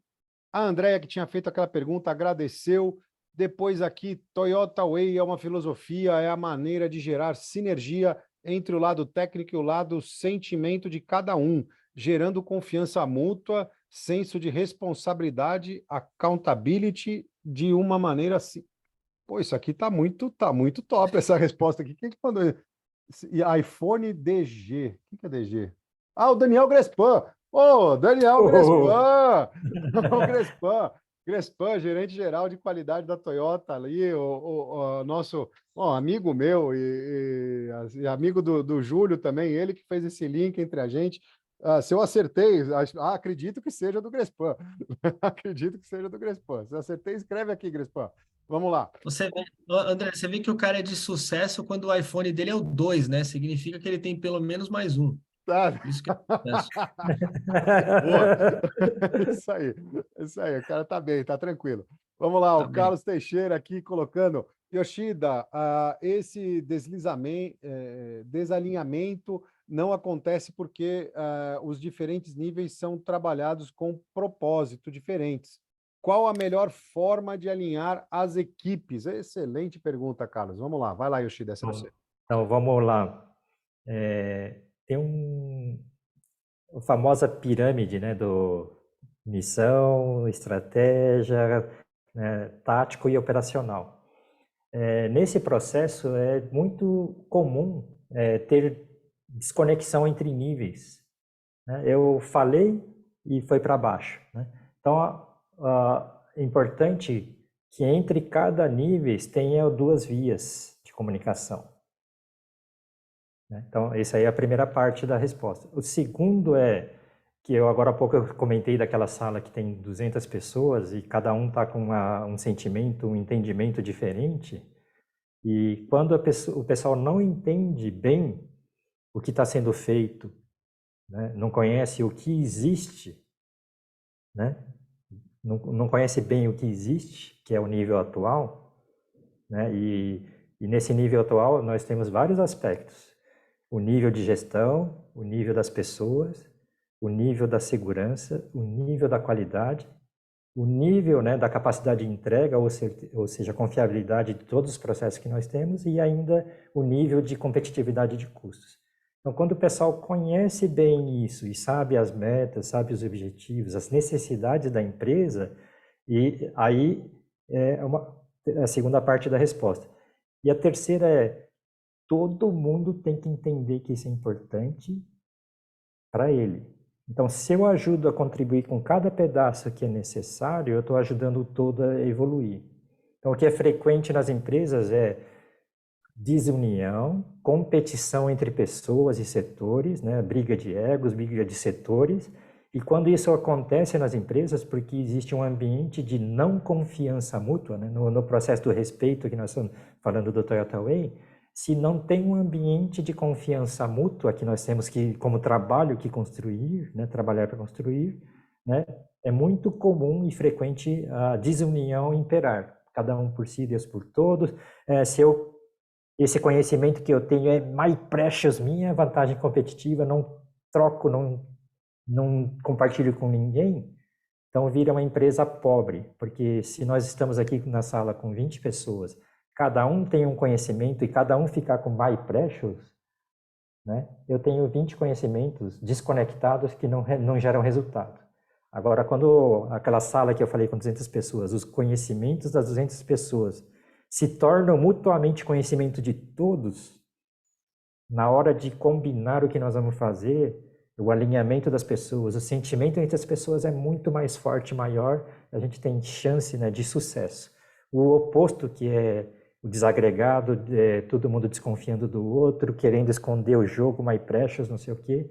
A Andréia, que tinha feito aquela pergunta, agradeceu. Depois aqui, Toyota Way é uma filosofia, é a maneira de gerar sinergia entre o lado técnico e o lado sentimento de cada um, gerando confiança mútua, senso de responsabilidade, accountability de uma maneira assim. Pô, isso aqui tá muito top, essa resposta aqui. Quem que mandou isso? iPhone DG. O que é DG? Ah, o Daniel Grespan. Ô, Daniel Grespan! O Grespan, gerente geral de qualidade da Toyota ali, o nosso amigo meu e amigo do Júlio também, ele que fez esse link entre a gente. Se eu acertei, acredito que seja do Grespan. Acredito que seja do Grespan. Se eu acertei, escreve aqui, Grespan. Vamos lá. André, você vê que o cara é de sucesso quando o iPhone dele é o 2, né? Significa que ele tem pelo menos mais um. Tá. Isso que é sucesso. Boa. Isso aí, o cara tá bem, tá tranquilo. Vamos lá, Tá o bem. Carlos Teixeira aqui colocando, Yoshida, esse desalinhamento não acontece porque os diferentes níveis são trabalhados com propósito diferentes. Qual a melhor forma de alinhar as equipes? Excelente pergunta, Carlos. Vamos lá, vai lá, Yoshida, essa é você. Então, vamos lá. Tem a famosa pirâmide, né, do missão, estratégia, né, tático e operacional. Nesse processo é muito comum ter desconexão entre níveis, né? Eu falei e foi para baixo, né? Então, é importante que entre cada nível tenha 2 vias de comunicação, né? Então, essa aí é a primeira parte da resposta. O segundo é que agora há pouco eu comentei daquela sala que tem 200 pessoas e cada um está com um sentimento, um entendimento diferente. E quando o pessoal não entende bem o que está sendo feito, né, não conhece o que existe, né, não conhece bem o que existe, que é o nível atual, né, e nesse nível atual nós temos vários aspectos. O nível de gestão, o nível das pessoas, o nível da segurança, o nível da qualidade, o nível, né, da capacidade de entrega, ou seja, a confiabilidade de todos os processos que nós temos, e ainda o nível de competitividade de custos. Então, quando o pessoal conhece bem isso e sabe as metas, sabe os objetivos, as necessidades da empresa, e aí é a segunda parte da resposta. E a terceira é, todo mundo tem que entender que isso é importante para ele. Então, se eu ajudo a contribuir com cada pedaço que é necessário, eu estou ajudando o todo a evoluir. Então, o que é frequente nas empresas é desunião, competição entre pessoas e setores, né? Briga de egos, briga de setores. E quando isso acontece nas empresas, porque existe um ambiente de não confiança mútua, né? No processo do respeito que nós estamos falando do Toyota Way, se não tem um ambiente de confiança mútua que nós temos que, como trabalho, que construir, né, trabalhar para construir, né, é muito comum e frequente a desunião imperar. Cada um por si, Deus por todos. Esse conhecimento que eu tenho é my precious, minha vantagem competitiva, não troco, não compartilho com ninguém, então vira uma empresa pobre, porque se nós estamos aqui na sala com 20 pessoas, cada um tem um conhecimento e cada um ficar com my precious, né? Eu tenho 20 conhecimentos desconectados que não geram resultado. Agora, quando aquela sala que eu falei com 200 pessoas, os conhecimentos das 200 pessoas se tornam mutuamente conhecimento de todos, na hora de combinar o que nós vamos fazer, o alinhamento das pessoas, o sentimento entre as pessoas é muito mais forte, maior, a gente tem chance, né, de sucesso. O oposto, que é o desagregado, todo mundo desconfiando do outro, querendo esconder o jogo, my precious, não sei o quê,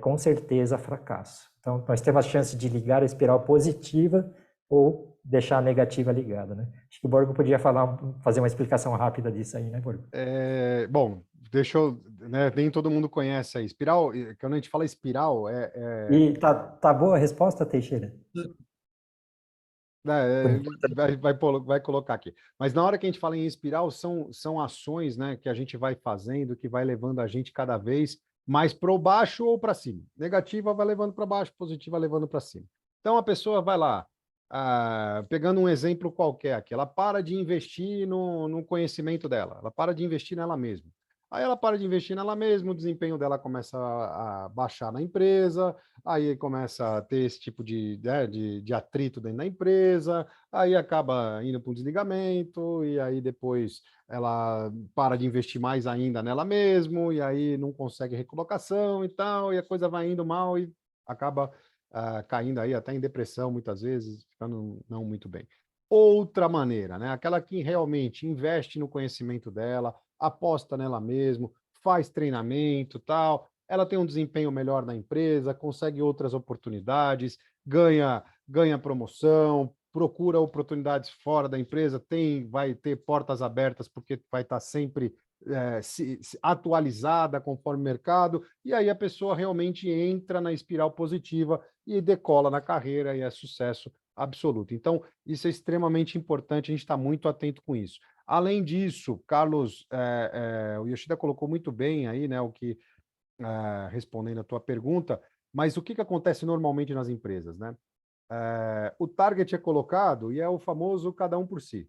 com certeza fracasso. Então, nós temos a chance de ligar a espiral positiva ou deixar a negativa ligada, né? Acho que o Borgo podia fazer uma explicação rápida disso aí, né, Borgo? Bom, deixa eu, né, nem todo mundo conhece a espiral, quando a gente fala espiral, E tá boa a resposta, Teixeira? vai colocar aqui. Mas na hora que a gente fala em espiral, são ações, né, que a gente vai fazendo, que vai levando a gente cada vez mais para baixo ou para cima. Negativa vai levando para baixo, positiva levando para cima. Então a pessoa vai lá, pegando um exemplo qualquer aqui, ela para de investir no conhecimento dela, ela para de investir nela mesma. Aí ela para de investir nela mesma, o desempenho dela começa a baixar na empresa, aí começa a ter esse tipo de atrito dentro da empresa, aí acaba indo para um desligamento, e aí depois ela para de investir mais ainda nela mesma, e aí não consegue recolocação e tal, e a coisa vai indo mal e acaba caindo aí até em depressão muitas vezes, ficando não muito bem. Outra maneira, né? Aquela que realmente investe no conhecimento dela, aposta nela mesma, faz treinamento, tal, ela tem um desempenho melhor na empresa, consegue outras oportunidades, ganha promoção, procura oportunidades fora da empresa, vai ter portas abertas porque vai estar sempre se atualizada conforme o mercado, e aí a pessoa realmente entra na espiral positiva e decola na carreira e é sucesso absoluto. Então, isso é extremamente importante, a gente está muito atento com isso. Além disso, Carlos, o Yoshida colocou muito bem aí, né, respondendo a tua pergunta, mas o que acontece normalmente nas empresas, né? O target é colocado e é o famoso cada um por si,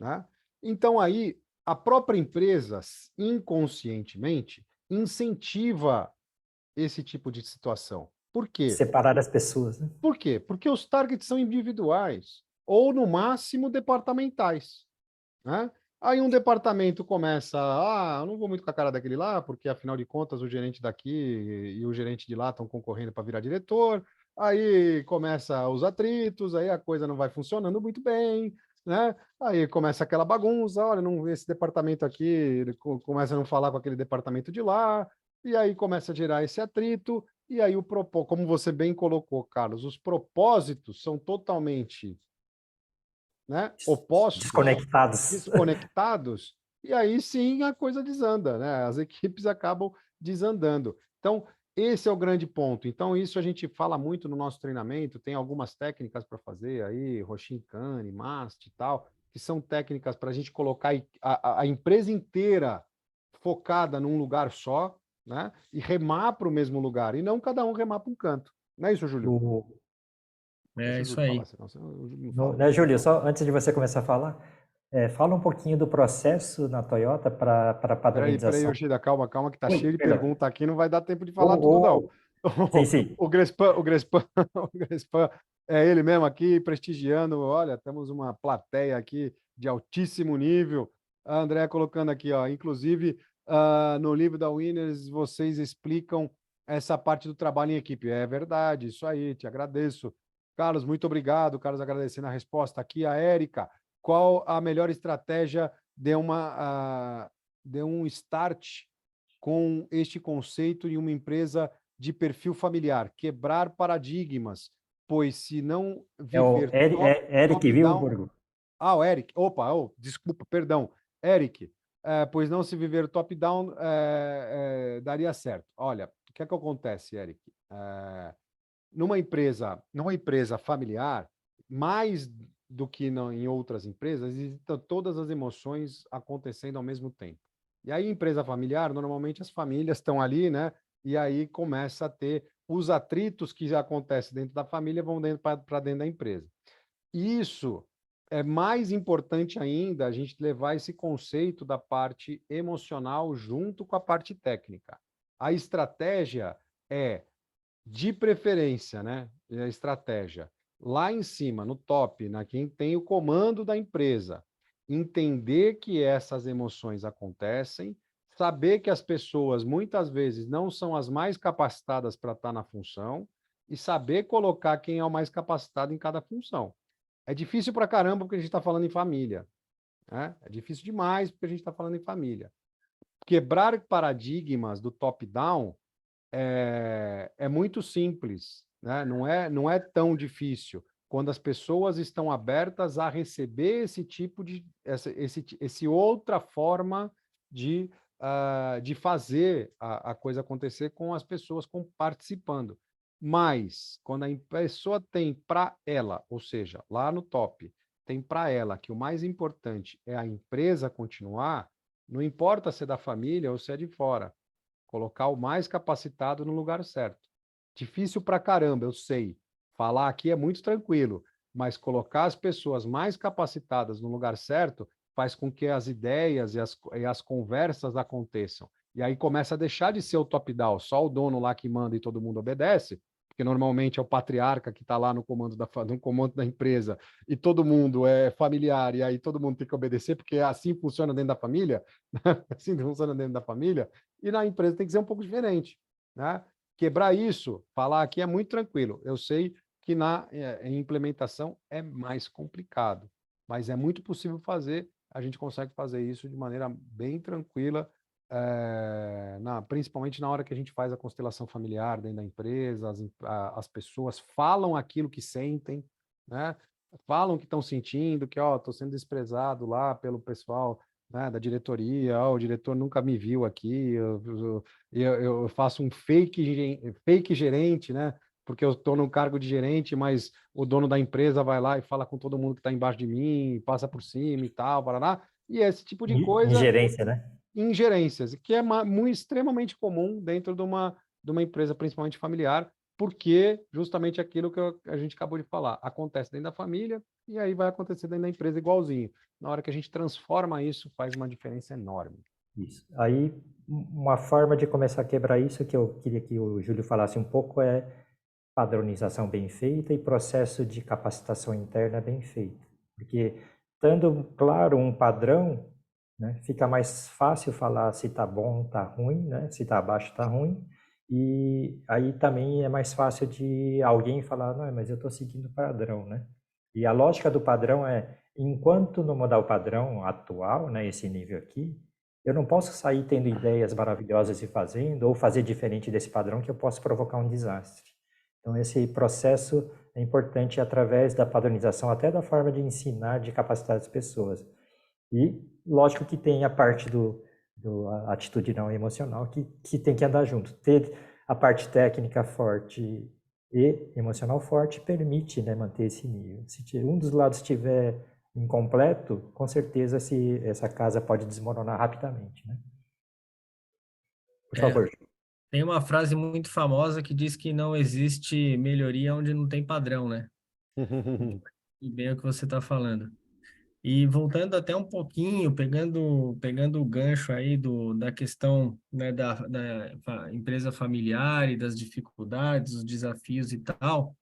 né? Então aí a própria empresa inconscientemente incentiva esse tipo de situação. Por quê? Separar as pessoas, né? Por quê? Porque os targets são individuais ou no máximo departamentais, né? Aí um departamento começa, eu não vou muito com a cara daquele lá, porque afinal de contas o gerente daqui e o gerente de lá estão concorrendo para virar diretor, aí começa os atritos, aí a coisa não vai funcionando muito bem, né? Aí começa aquela bagunça, olha, não, esse departamento aqui ele começa a não falar com aquele departamento de lá, e aí começa a gerar esse atrito, e aí como você bem colocou, Carlos, os propósitos são totalmente, né, opostos, Desconectados. desconectados, e aí sim a coisa desanda, né? As equipes acabam desandando. Então, esse é o grande ponto. Então, isso a gente fala muito no nosso treinamento, tem algumas técnicas para fazer aí, Roshinkane, Mast e tal, que são técnicas para a gente colocar a empresa inteira focada num lugar só, né? E remar para o mesmo lugar, e não cada um remar para um canto. Não é isso, Júlio? Deixa É o isso Júlio falar, aí. senão o Júlio não fala. Né, Júlio, só antes de você começar a falar, fala um pouquinho do processo na Toyota para Peraí, padronização. Yoshida, calma, que tá Oi, cheio de perdão. pergunta aqui, não vai dar tempo de falar tudo, não. Sim, sim. O Grespan, o Grespan é ele mesmo aqui, prestigiando. Olha, temos uma plateia aqui de altíssimo nível. A Andrea colocando aqui, ó, inclusive, no livro da Winners, vocês explicam essa parte do trabalho em equipe. É verdade, isso aí, te agradeço. Carlos, muito obrigado. Carlos agradecendo a resposta aqui. A Érica, qual a melhor estratégia de um start com este conceito em uma empresa de perfil familiar? Quebrar paradigmas, pois se não É o viver Eric, viu, top-down... Borgo? O Eric. Opa, desculpa, perdão. Eric, pois não se viver top-down, daria certo. Olha, o que é que acontece, Eric? Numa empresa familiar, mais do que em outras empresas, existem todas as emoções acontecendo ao mesmo tempo. E aí, empresa familiar, normalmente as famílias estão ali, né? E aí começa a ter os atritos que já acontecem dentro da família vão para dentro da empresa. Isso é mais importante ainda a gente levar esse conceito da parte emocional junto com a parte técnica. A estratégia é, de preferência, né? A estratégia lá em cima, no top, quem tem o comando da empresa, entender que essas emoções acontecem, saber que as pessoas muitas vezes não são as mais capacitadas para estar na função e saber colocar quem é o mais capacitado em cada função. É difícil para caramba porque a gente está falando em família, né? É difícil demais porque a gente está falando em família. Quebrar paradigmas do top-down é muito simples, né? Não é tão difícil quando as pessoas estão abertas a receber esse tipo de esse outra forma de fazer a coisa acontecer com as pessoas participando. Mas quando a pessoa tem para ela, ou seja, lá no top, tem para ela que o mais importante é a empresa continuar, não importa se é da família ou se é de fora, colocar o mais capacitado no lugar certo. Difícil pra caramba, eu sei. Falar aqui é muito tranquilo, mas colocar as pessoas mais capacitadas no lugar certo faz com que as ideias e as conversas aconteçam. E aí começa a deixar de ser o top-down, só o dono lá que manda e todo mundo obedece, porque normalmente é o patriarca que está lá no comando da empresa e todo mundo é familiar e aí todo mundo tem que obedecer, porque assim funciona dentro da família, assim funciona dentro da família, e na empresa tem que ser um pouco diferente, né? Quebrar isso, falar aqui é muito tranquilo. Eu sei que em implementação é mais complicado, mas é muito possível fazer. A gente consegue fazer isso de maneira bem tranquila, principalmente na hora que a gente faz a constelação familiar dentro da empresa, as pessoas falam aquilo que sentem, né? Falam que estão sentindo, que estou sendo desprezado lá pelo pessoal, né, da diretoria, o diretor nunca me viu aqui, eu faço um fake gerente, né? Porque eu estou no cargo de gerente, mas o dono da empresa vai lá e fala com todo mundo que está embaixo de mim, passa por cima e tal, paraná. E esse tipo de coisa, Ingerência, né? ingerências, que é extremamente comum dentro de uma empresa, principalmente familiar, porque justamente aquilo que a gente acabou de falar, acontece dentro da família e aí vai acontecer dentro da empresa igualzinho. Na hora que a gente transforma isso, faz uma diferença enorme. Isso. Aí, uma forma de começar a quebrar isso, que eu queria que o Júlio falasse um pouco, é padronização bem feita e processo de capacitação interna bem feito. Porque, estando claro um padrão, né, fica mais fácil falar se está bom, está ruim, né, se está abaixo, está ruim. E aí também é mais fácil de alguém falar, não, mas eu estou seguindo o padrão, né? E a lógica do padrão é, enquanto não mudar o padrão atual, né, esse nível aqui, eu não posso sair tendo ideias maravilhosas e fazendo, ou fazer diferente desse padrão que eu posso provocar um desastre. Então, esse processo é importante através da padronização, até da forma de ensinar, de capacitar as pessoas. E, lógico que tem a parte do atitudinal e emocional que tem que andar junto. Ter a parte técnica forte e emocional forte permite, né, manter esse nível. Se um dos lados estiver incompleto, com certeza essa casa pode desmoronar rapidamente, né? Por favor. Tem uma frase muito famosa que diz que não existe melhoria onde não tem padrão, né? E bem o que você está falando. E voltando até um pouquinho, pegando o gancho aí da questão, né, da empresa familiar e das dificuldades, os desafios e tal,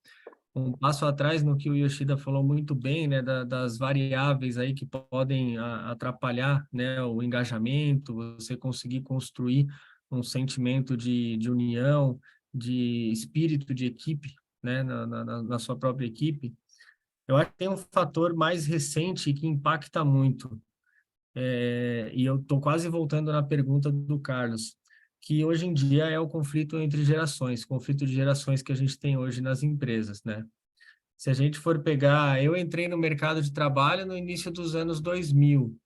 um passo atrás no que o Yoshida falou muito bem, né, das variáveis aí que podem atrapalhar, né, o engajamento, você conseguir construir um sentimento de união, de espírito de equipe, né, na sua própria equipe. Eu acho que tem um fator mais recente que impacta muito, e eu estou quase voltando na pergunta do Carlos, que hoje em dia é o conflito entre gerações, conflito de gerações que a gente tem hoje nas empresas, né? Se a gente for pegar, eu entrei no mercado de trabalho no início dos anos 2000.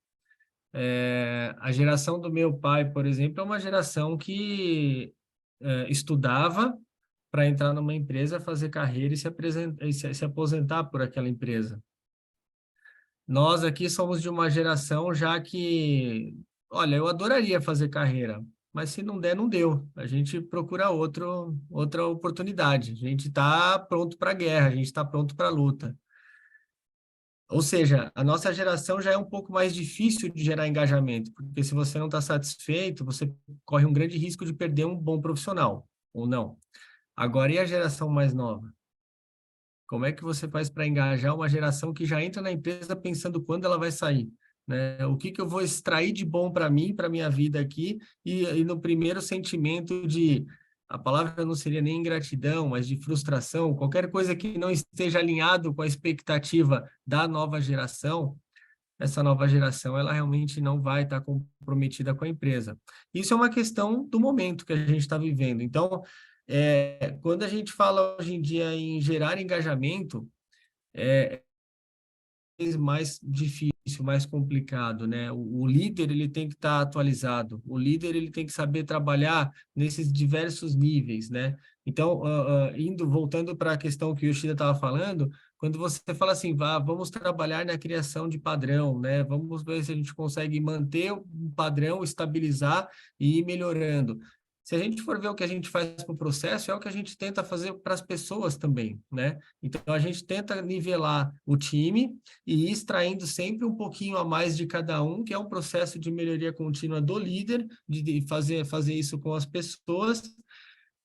A geração do meu pai, por exemplo, é uma geração que estudava para entrar numa empresa, fazer carreira e se aposentar por aquela empresa. Nós aqui somos de uma geração já que, olha, eu adoraria fazer carreira, mas se não der, não deu. A gente procura outra oportunidade. A gente está pronto para a guerra, a gente está pronto para a luta. Ou seja, a nossa geração já é um pouco mais difícil de gerar engajamento, porque se você não está satisfeito, você corre um grande risco de perder um bom profissional, ou não. Agora, e a geração mais nova? Como é que você faz para engajar uma geração que já entra na empresa pensando quando ela vai sair? Né? O que eu vou extrair de bom para mim, para minha vida aqui, e no primeiro sentimento de, a palavra não seria nem ingratidão, mas de frustração, qualquer coisa que não esteja alinhado com a expectativa da nova geração, essa nova geração ela realmente não vai estar comprometida com a empresa. Isso é uma questão do momento que a gente está vivendo. Então, quando a gente fala hoje em dia em gerar engajamento, é mais difícil, mais complicado, né? O líder ele tem que estar atualizado, o líder ele tem que saber trabalhar nesses diversos níveis, né? Então, voltando para a questão que o Yoshida estava falando, quando você fala assim, vamos trabalhar na criação de padrão, né? Vamos ver se a gente consegue manter o padrão, estabilizar e ir melhorando. Se a gente for ver o que a gente faz para o processo, é o que a gente tenta fazer para as pessoas também, né? Então, a gente tenta nivelar o time e ir extraindo sempre um pouquinho a mais de cada um, que é um processo de melhoria contínua do líder, de fazer isso com as pessoas.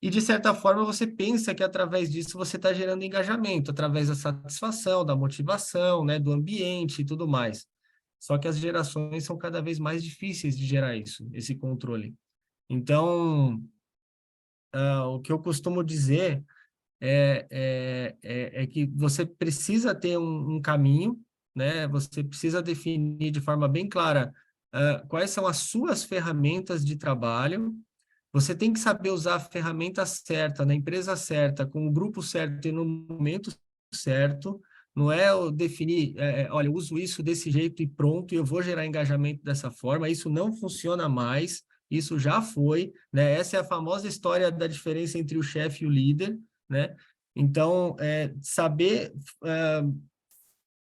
E, de certa forma, você pensa que através disso você está gerando engajamento, através da satisfação, da motivação, né, do ambiente e tudo mais. Só que as gerações são cada vez mais difíceis de gerar isso, esse controle. Então, o que eu costumo dizer é que você precisa ter um caminho, né? Você precisa definir de forma bem clara quais são as suas ferramentas de trabalho. Você tem que saber usar a ferramenta certa, na empresa certa, com o grupo certo e no momento certo. Não é definir, olha, eu uso isso desse jeito e pronto, e eu vou gerar engajamento dessa forma. Isso não funciona mais, isso já foi, né? Essa é a famosa história da diferença entre o chefe e o líder, né? Então, saber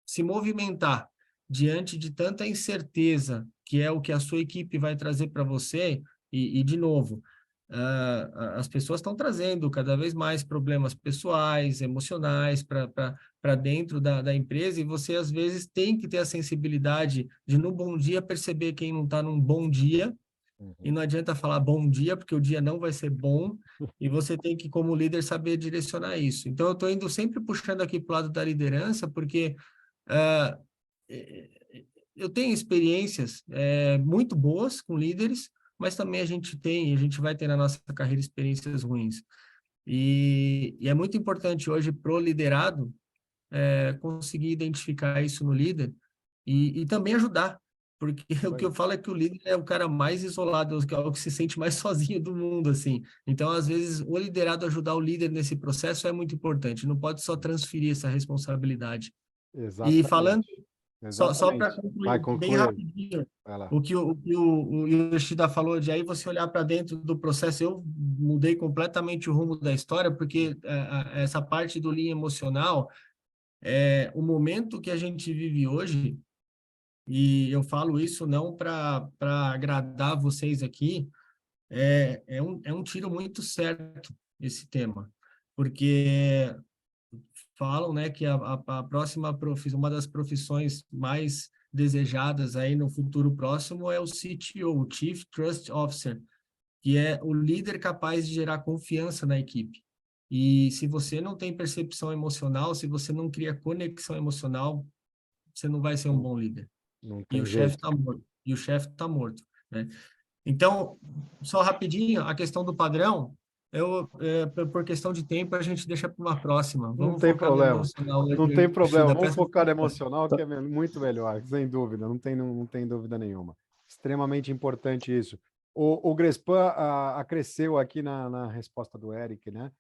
se movimentar diante de tanta incerteza, que é o que a sua equipe vai trazer para você, de novo, as pessoas estão trazendo cada vez mais problemas pessoais, emocionais para dentro da empresa, e você, às vezes, tem que ter a sensibilidade de, no bom dia, perceber quem não está num bom dia, e não adianta falar bom dia, porque o dia não vai ser bom, e você tem que, como líder, saber direcionar isso. Então, eu estou indo sempre puxando aqui para o lado da liderança, porque Uh, eu tenho experiências muito boas com líderes, mas também a gente vai ter na nossa carreira experiências ruins. E é muito importante hoje para o liderado conseguir identificar isso no líder e também ajudar, porque o que eu falo é que o líder é o cara mais isolado, é o que se sente mais sozinho do mundo, assim. Então, às vezes, o liderado ajudar o líder nesse processo é muito importante, não pode só transferir essa responsabilidade. E falando Exatamente. só para Exatamente. Vai concluir bem concluir aí. rapidinho, Vai lá. o Yoshida falou de aí você olhar para dentro do processo, eu mudei completamente o rumo da história, porque essa parte do linha emocional, o momento que a gente vive hoje, e eu falo isso não para agradar vocês aqui, é um tiro muito certo esse tema, porque falam, né, que a próxima uma das profissões mais desejadas aí no futuro próximo é o CTO, o Chief Trust Officer, que é o líder capaz de gerar confiança na equipe. E se você não tem percepção emocional, se você não cria conexão emocional, você não vai ser um bom líder. Não E tem o chefe jeito. está morto. E o chefe está morto, né? Então, só rapidinho, a questão do padrão, por questão de tempo, a gente deixa para uma próxima. Não Vamos tem focar no problema. emocional Não tem hoje, problema. Yoshida. Vamos Peço focar no desculpa. emocional, que é muito melhor, sem dúvida. Não tem dúvida nenhuma. Extremamente importante isso. O Grespan acresceu aqui na resposta do Eric, né?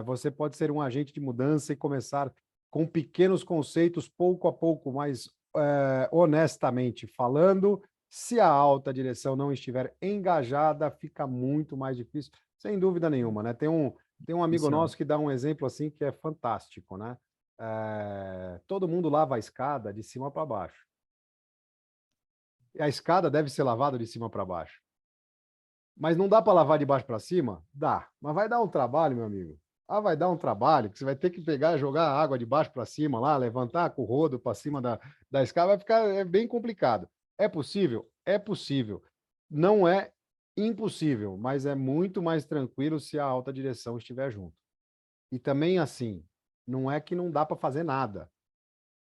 Você pode ser um agente de mudança e começar com pequenos conceitos, pouco a pouco, mas honestamente falando. Se a alta direção não estiver engajada, fica muito mais difícil, sem dúvida nenhuma, né? Tem um amigo Isso. nosso que dá um exemplo assim que é fantástico, né? Todo mundo lava a escada de cima para baixo. E a escada deve ser lavada de cima para baixo. Mas não dá para lavar de baixo para cima? Dá. Mas vai dar um trabalho, meu amigo. Ah, vai dar um trabalho, que você vai ter que pegar, jogar a água de baixo para cima lá, levantar com o rodo para cima da escada, vai ficar bem complicado. É possível? É possível. Não é impossível, mas é muito mais tranquilo se a alta direção estiver junto. E também, assim, não é que não dá para fazer nada,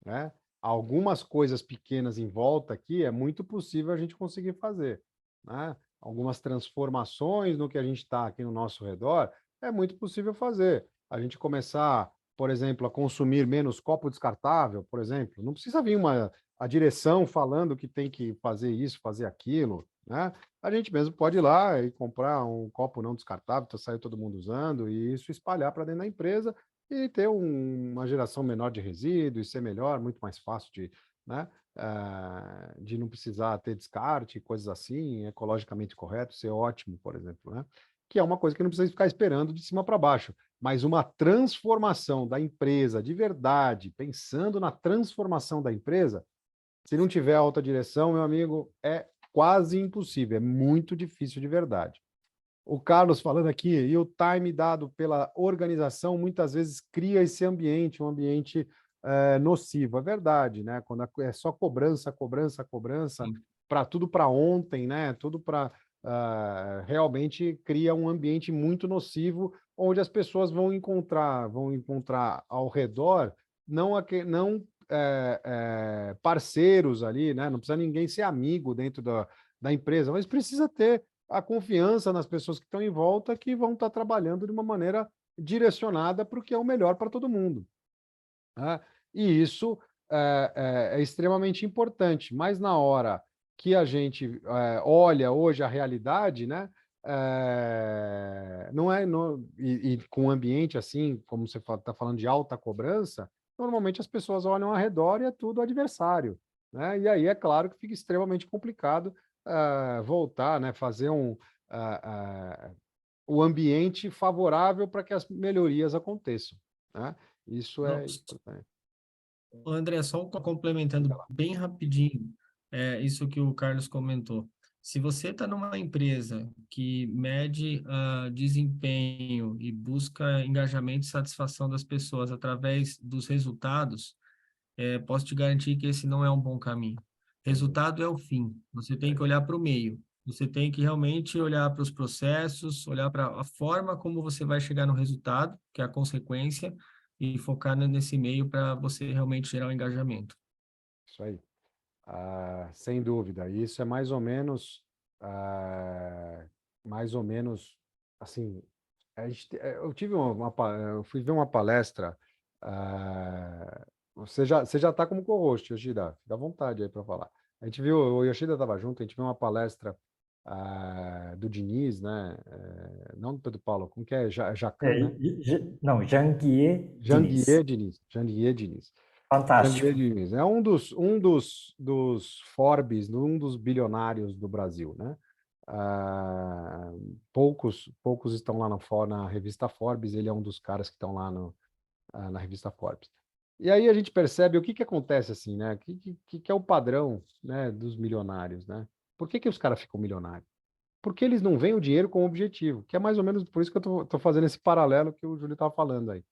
né? Algumas coisas pequenas em volta aqui é muito possível a gente conseguir fazer, né? Algumas transformações no que a gente está aqui no nosso redor é muito possível fazer. A gente começar, por exemplo, a consumir menos copo descartável, por exemplo, não precisa vir a direção falando que tem que fazer isso, fazer aquilo, né? A gente mesmo pode ir lá e comprar um copo não descartável, então sair todo mundo usando e isso espalhar para dentro da empresa e ter uma geração menor de resíduos, ser melhor, muito mais fácil de, né, de não precisar ter descarte, coisas assim, ecologicamente correto, ser ótimo, por exemplo, né? Que é uma coisa que não precisa ficar esperando de cima para baixo, mas uma transformação da empresa de verdade, pensando na transformação da empresa, se não tiver alta direção, meu amigo, é quase impossível, é muito difícil de verdade. O Carlos falando aqui, e o time dado pela organização muitas vezes cria esse ambiente, um ambiente nocivo. É verdade, né? Quando é só cobrança, cobrança, cobrança, Sim. para tudo para ontem, né? Tudo para realmente cria um ambiente muito nocivo, onde as pessoas vão encontrar ao redor não parceiros ali, né? Não precisa ninguém ser amigo dentro da empresa, mas precisa ter a confiança nas pessoas que estão em volta que vão estar trabalhando de uma maneira direcionada para o que é o melhor para todo mundo, né? E isso é extremamente importante, mas na hora que a gente olha hoje a realidade, né? Não é e com um ambiente assim, como você está falando de alta cobrança, normalmente as pessoas olham ao redor e é tudo adversário, né? E aí é claro que fica extremamente complicado voltar, né? Fazer o ambiente favorável para que as melhorias aconteçam, né? Isso Não, é importante. André, só complementando bem rapidinho, isso que o Carlos comentou. Se você está numa empresa que mede desempenho e busca engajamento e satisfação das pessoas através dos resultados, posso te garantir que esse não é um bom caminho. Sem dúvida. Resultado é o fim. Você tem que olhar para o meio. Você tem que realmente olhar para os processos, olhar para a forma como você vai chegar no resultado, que é a consequência, e focar nesse meio para você realmente gerar um engajamento. Isso aí. Sem dúvida. Isso é mais ou menos, assim, eu tive eu fui ver uma palestra, você já está como co-host, Yoshida, fica à vontade aí para falar. A gente viu, o Yoshida estava junto, a gente viu uma palestra do Diniz, né? Não do Pedro Paulo, como que é? Jacan, né? Não, Janguier Diniz. Janguier Diniz. Janguier Fantástico. Diniz. É um dos Forbes, um dos bilionários do Brasil, né? Ah, poucos estão lá na revista Forbes, ele é um dos caras que estão lá na revista Forbes. E aí a gente percebe o que acontece assim, né? O que é o padrão, né, dos milionários, né? Por que os caras ficam milionários? Porque eles não veem o dinheiro como objetivo, que é mais ou menos por isso que eu tô fazendo esse paralelo que o Júlio estava falando aí.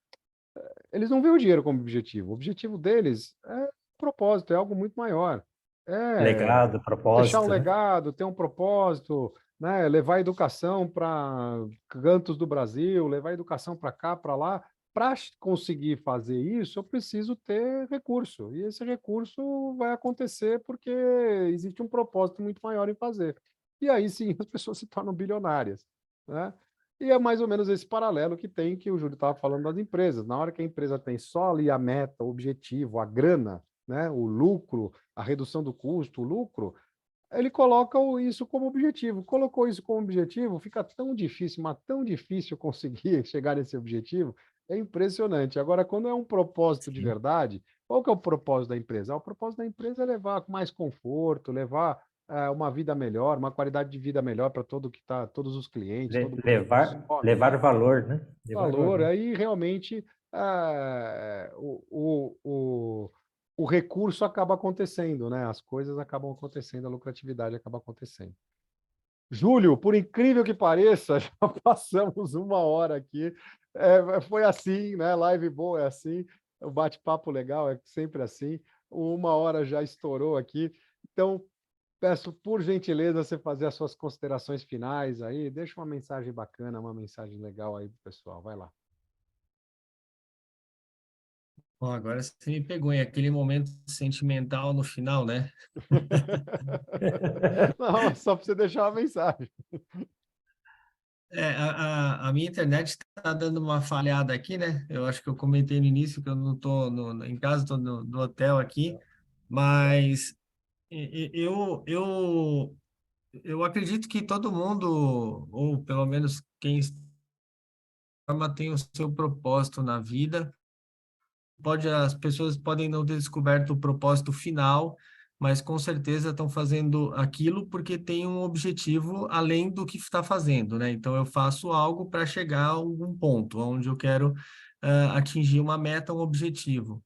Eles não veem o dinheiro como objetivo. O objetivo deles é propósito, é algo muito maior. É Legado, deixar um propósito, né? legado, ter um propósito, né? Levar a educação para cantos do Brasil, levar a educação para cá, para lá. Para conseguir fazer isso, eu preciso ter recurso. E esse recurso vai acontecer porque existe um propósito muito maior em fazer. E aí sim as pessoas se tornam bilionárias, né? E é mais ou menos esse paralelo que tem que o Júlio estava falando das empresas. Na hora que a empresa tem só ali a meta, o objetivo, a grana, né, o lucro, a redução do custo, o lucro, ele coloca isso como objetivo. Colocou isso como objetivo, fica tão difícil, mas tão difícil conseguir chegar nesse objetivo. É impressionante. Agora, quando é um propósito de Sim. verdade, qual que é o propósito da empresa? O propósito da empresa é levar mais conforto, levar uma vida melhor, uma qualidade de vida melhor para todos os clientes, todo mundo que consome, Levar né? valor, né? Levar Valor, valor. aí realmente o recurso acaba acontecendo, né? As coisas acabam acontecendo, a lucratividade acaba acontecendo. Júlio, por incrível que pareça, já passamos 1 hora aqui. Foi assim, né? Live boa é assim, o bate-papo legal é sempre assim. 1 hora já estourou aqui. Então, peço por gentileza você fazer as suas considerações finais aí. Deixa uma mensagem bacana, uma mensagem legal aí pro pessoal. Vai lá. Bom, agora você me pegou em aquele momento sentimental no final, né? Não, só para você deixar uma mensagem. A minha internet está dando uma falhada aqui, né? Eu acho que eu comentei no início que eu não estou em casa, estou no hotel aqui, mas eu acredito que todo mundo, ou pelo menos quem tem o seu propósito na vida. As pessoas podem não ter descoberto o propósito final, mas com certeza estão fazendo aquilo porque tem um objetivo além do que está fazendo, né? Então eu faço algo para chegar a algum ponto onde eu quero atingir uma meta, um objetivo.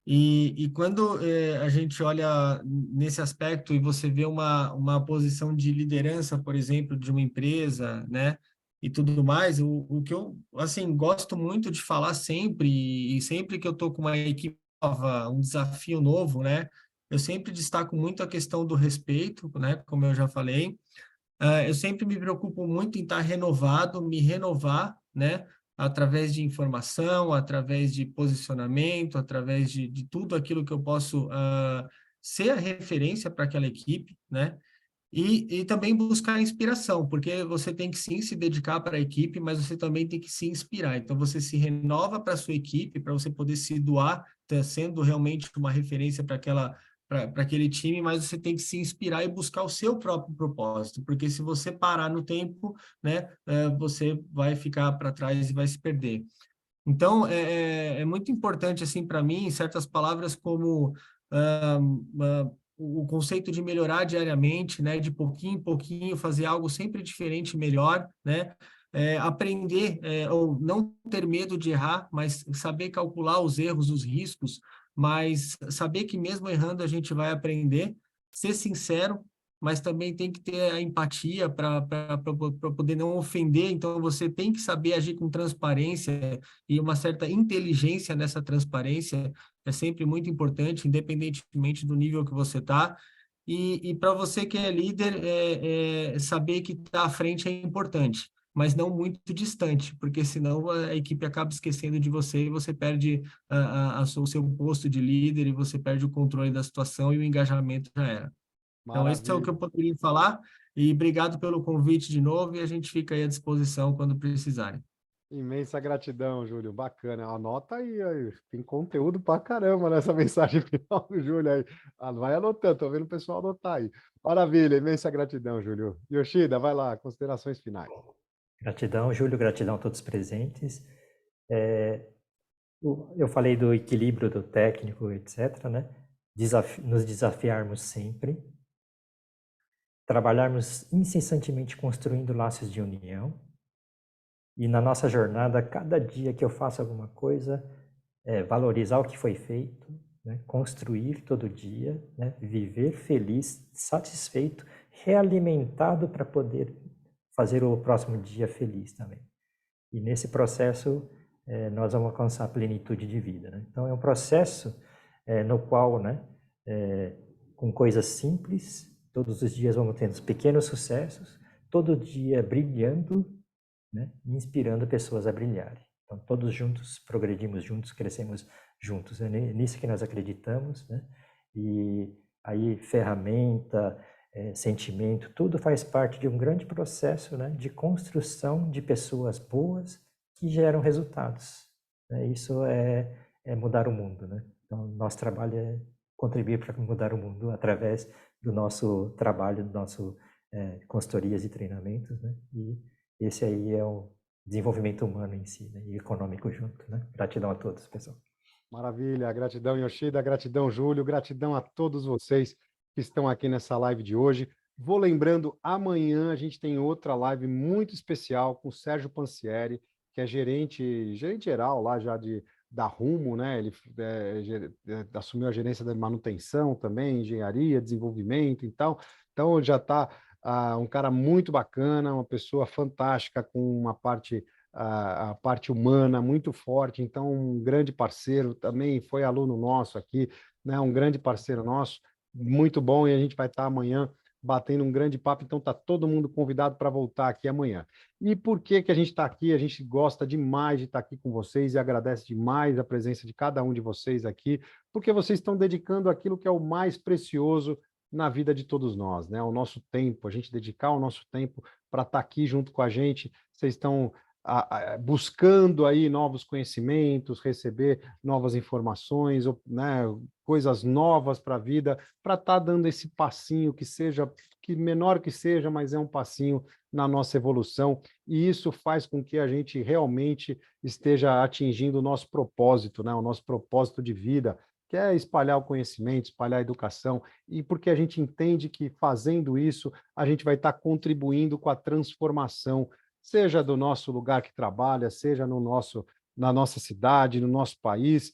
E quando a gente olha nesse aspecto e você vê uma posição de liderança, por exemplo, de uma empresa, né, e tudo mais, o que eu, assim, gosto muito de falar sempre, e sempre que eu estou com uma equipe nova, um desafio novo, né, eu sempre destaco muito a questão do respeito, né, como eu já falei, eu sempre me preocupo muito em estar renovado, me renovar, né? Através de informação, através de posicionamento, através de tudo aquilo que eu posso ser a referência para aquela equipe, né? E também buscar inspiração, porque você tem que sim se dedicar para a equipe, mas você também tem que se inspirar. Então, você se renova para a sua equipe, para você poder se doar, sendo realmente uma referência para aquele time, mas você tem que se inspirar e buscar o seu próprio propósito, porque se você parar no tempo, né, você vai ficar para trás e vai se perder. Então, é muito importante, assim, para mim, certas palavras como o conceito de melhorar diariamente, né, de pouquinho em pouquinho, fazer algo sempre diferente e melhor, né, aprender, ou não ter medo de errar, mas saber calcular os erros, os riscos, mas saber que mesmo errando a gente vai aprender, ser sincero, mas também tem que ter a empatia para poder não ofender, então você tem que saber agir com transparência, e uma certa inteligência nessa transparência é sempre muito importante, independentemente do nível que você está. E para você que é líder, saber que está à frente é importante, mas não muito distante, porque senão a equipe acaba esquecendo de você e você perde o seu posto de líder e você perde o controle da situação e o engajamento já era. Então, esse é o que Maravilha. eu poderia falar. E obrigado pelo convite de novo e a gente fica aí à disposição quando precisarem. Imensa gratidão, Júlio. Bacana. Anota aí. Tem conteúdo pra caramba nessa mensagem final do Júlio aí. Vai anotando, tô vendo o pessoal anotar aí. Maravilha, imensa gratidão, Júlio. Yoshida, vai lá, considerações finais. Gratidão, Júlio, gratidão a todos presentes. Eu falei do equilíbrio do técnico, etc., né? Nos desafiarmos sempre, trabalharmos incessantemente construindo laços de união, e na nossa jornada, cada dia que eu faço alguma coisa, valorizar o que foi feito, né? Construir todo dia, né? Viver feliz, satisfeito, realimentado para poder fazer o próximo dia feliz também. E nesse processo, nós vamos alcançar a plenitude de vida, né? Então, é um processo no qual, né, com coisas simples, todos os dias vamos tendo pequenos sucessos, todo dia brilhando, né, inspirando pessoas a brilharem. Então, todos juntos progredimos juntos, crescemos juntos. É nisso que nós acreditamos, né? E aí, ferramenta, sentimento, tudo faz parte de um grande processo, né, de construção de pessoas boas que geram resultados, né? Isso é mudar o mundo, né? Então, nosso trabalho é contribuir para mudar o mundo através do nosso trabalho, do nosso consultorias e treinamentos, né? E esse aí é o desenvolvimento humano em si, né? E econômico junto, né? Gratidão a todos, pessoal. Maravilha, gratidão, Yoshida, gratidão, Júlio, gratidão a todos vocês que estão aqui nessa live de hoje. Vou lembrando, amanhã a gente tem outra live muito especial com o Sérgio Pansieri, que é gerente geral lá já da Rumo, né? Ele assumiu a gerência da manutenção também, engenharia, desenvolvimento e tal. Então já está um cara muito bacana, uma pessoa fantástica, com uma parte, a parte humana muito forte, então um grande parceiro, também foi aluno nosso aqui, né? Um grande parceiro nosso, muito bom, e a gente vai estar amanhã batendo um grande papo, então está todo mundo convidado para voltar aqui amanhã. E por que que a gente está aqui? A gente gosta demais de estar aqui com vocês e agradece demais a presença de cada um de vocês aqui, porque vocês estão dedicando aquilo que é o mais precioso na vida de todos nós, né? O nosso tempo, a gente dedicar o nosso tempo para estar aqui junto com a gente. Vocês estão buscando aí novos conhecimentos, receber novas informações, né? Coisas novas para a vida, para estar dando esse passinho que seja, que menor que seja, mas é um passinho na nossa evolução, e isso faz com que a gente realmente esteja atingindo o nosso propósito, né? O nosso propósito de vida, que é espalhar o conhecimento, espalhar a educação, e porque a gente entende que fazendo isso, a gente vai estar contribuindo com a transformação, seja do nosso lugar que trabalha, seja na nossa cidade, no nosso país.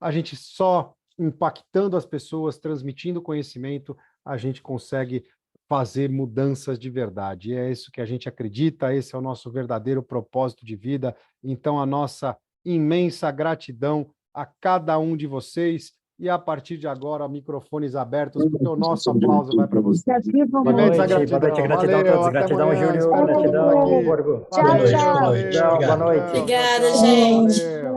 A gente só impactando as pessoas, transmitindo conhecimento, a gente consegue fazer mudanças de verdade. E é isso que a gente acredita, esse é o nosso verdadeiro propósito de vida. Então, a nossa imensa gratidão a cada um de vocês. E a partir de agora, microfones abertos, porque o nosso aplauso vai para vocês. Boa noite, gratidão a todos. Gratidão, Júlio. Gratidão, Borgo. Tchau, tchau. Valeu, Boa noite. Obrigado. tchau, Obrigada, tchau, gente. valeu.